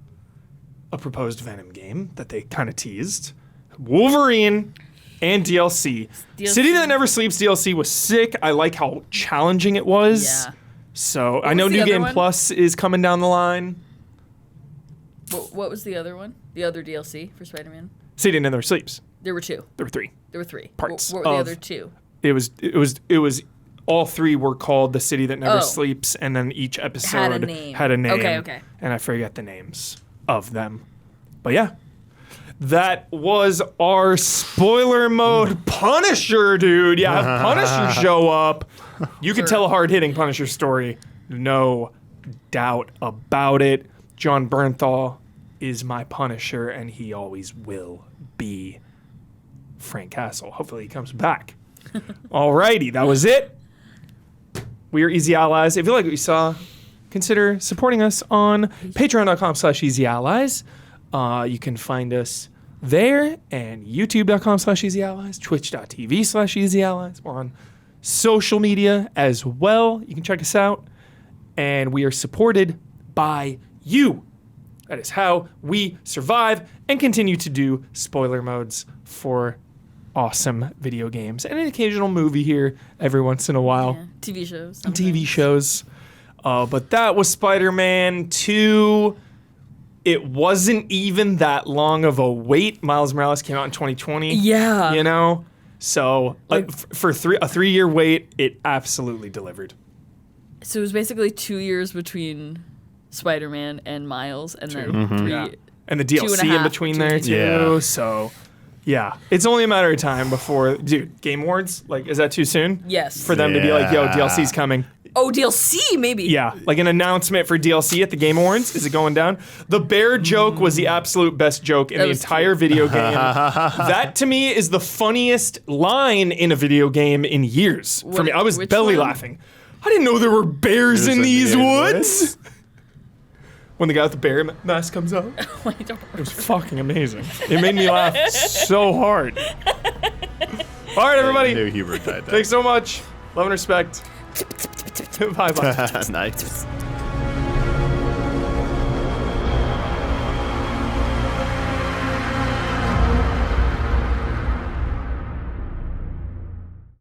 S1: a proposed Venom game that they kind of teased, Wolverine, and DLC. City That Never Sleeps DLC was sick. I like how challenging it was.
S2: Yeah.
S1: So I know
S2: was the
S1: New
S2: other
S1: Game
S2: one?
S1: Plus is coming down the line.
S2: What was the other one? The other DLC for Spider-Man?
S1: City That Never Sleeps.
S2: There were two.
S1: There were 3.
S2: There were 3.
S1: Parts
S2: What were the
S1: of-
S2: other 2?
S1: It was all 3 were called The City That Never
S2: Oh.
S1: Sleeps, and then each episode
S2: Had a name.
S1: had a name.
S2: Okay.
S1: And I forget the names of them. But yeah. That was our spoiler mode Punisher, dude. Yeah, have Punisher show up. You could tell a hard-hitting Punisher story. No doubt about it. John Bernthal is my Punisher, and he always will be. Frank Castle. Hopefully he comes back. Alrighty, that was it. We are Easy Allies. If you like what you saw, consider supporting us on patreon.com/easyallies. You can find us there, and youtube.com/easyallies, twitch.tv/easyallies. We're on social media as well. You can check us out. And we are supported by you. That is how we survive and continue to do spoiler modes for awesome video games and an occasional movie here every once in a while.
S2: Yeah. TV shows.
S1: TV shows. But that was Spider-Man 2. It wasn't even that long of a wait. Miles Morales came out in 2020.
S2: Yeah.
S1: You know? So for a 3-year wait, it absolutely delivered.
S2: So it was basically 2 years between Spider-Man and Miles, and then 3.
S1: Yeah. And the
S2: 2.5
S1: DLC in between there too.
S4: Yeah.
S1: So yeah. It's only a matter of time before, dude, Game Awards, like, is that too soon?
S2: Yes.
S1: For them to be like, yo,
S4: Yeah.
S1: DLC's coming.
S2: Oh, DLC maybe.
S1: Yeah, like an announcement for DLC at the Game Awards. Is it going down? The bear joke was the absolute best joke in
S2: That
S1: the
S2: was
S1: entire video game. That to me is the funniest line in a video game in years. For me, I was
S2: Which
S1: belly
S2: one?
S1: laughing. I didn't know there were bears in
S4: in
S1: these
S4: the
S1: woods. When the guy with the bear mask comes out,
S2: I don't
S1: it was fucking amazing. It made me laugh so hard. All right,
S4: I
S1: everybody.
S4: knew Hubert died there.
S1: Thanks so much. Love and respect. Bye bye.
S4: Nice.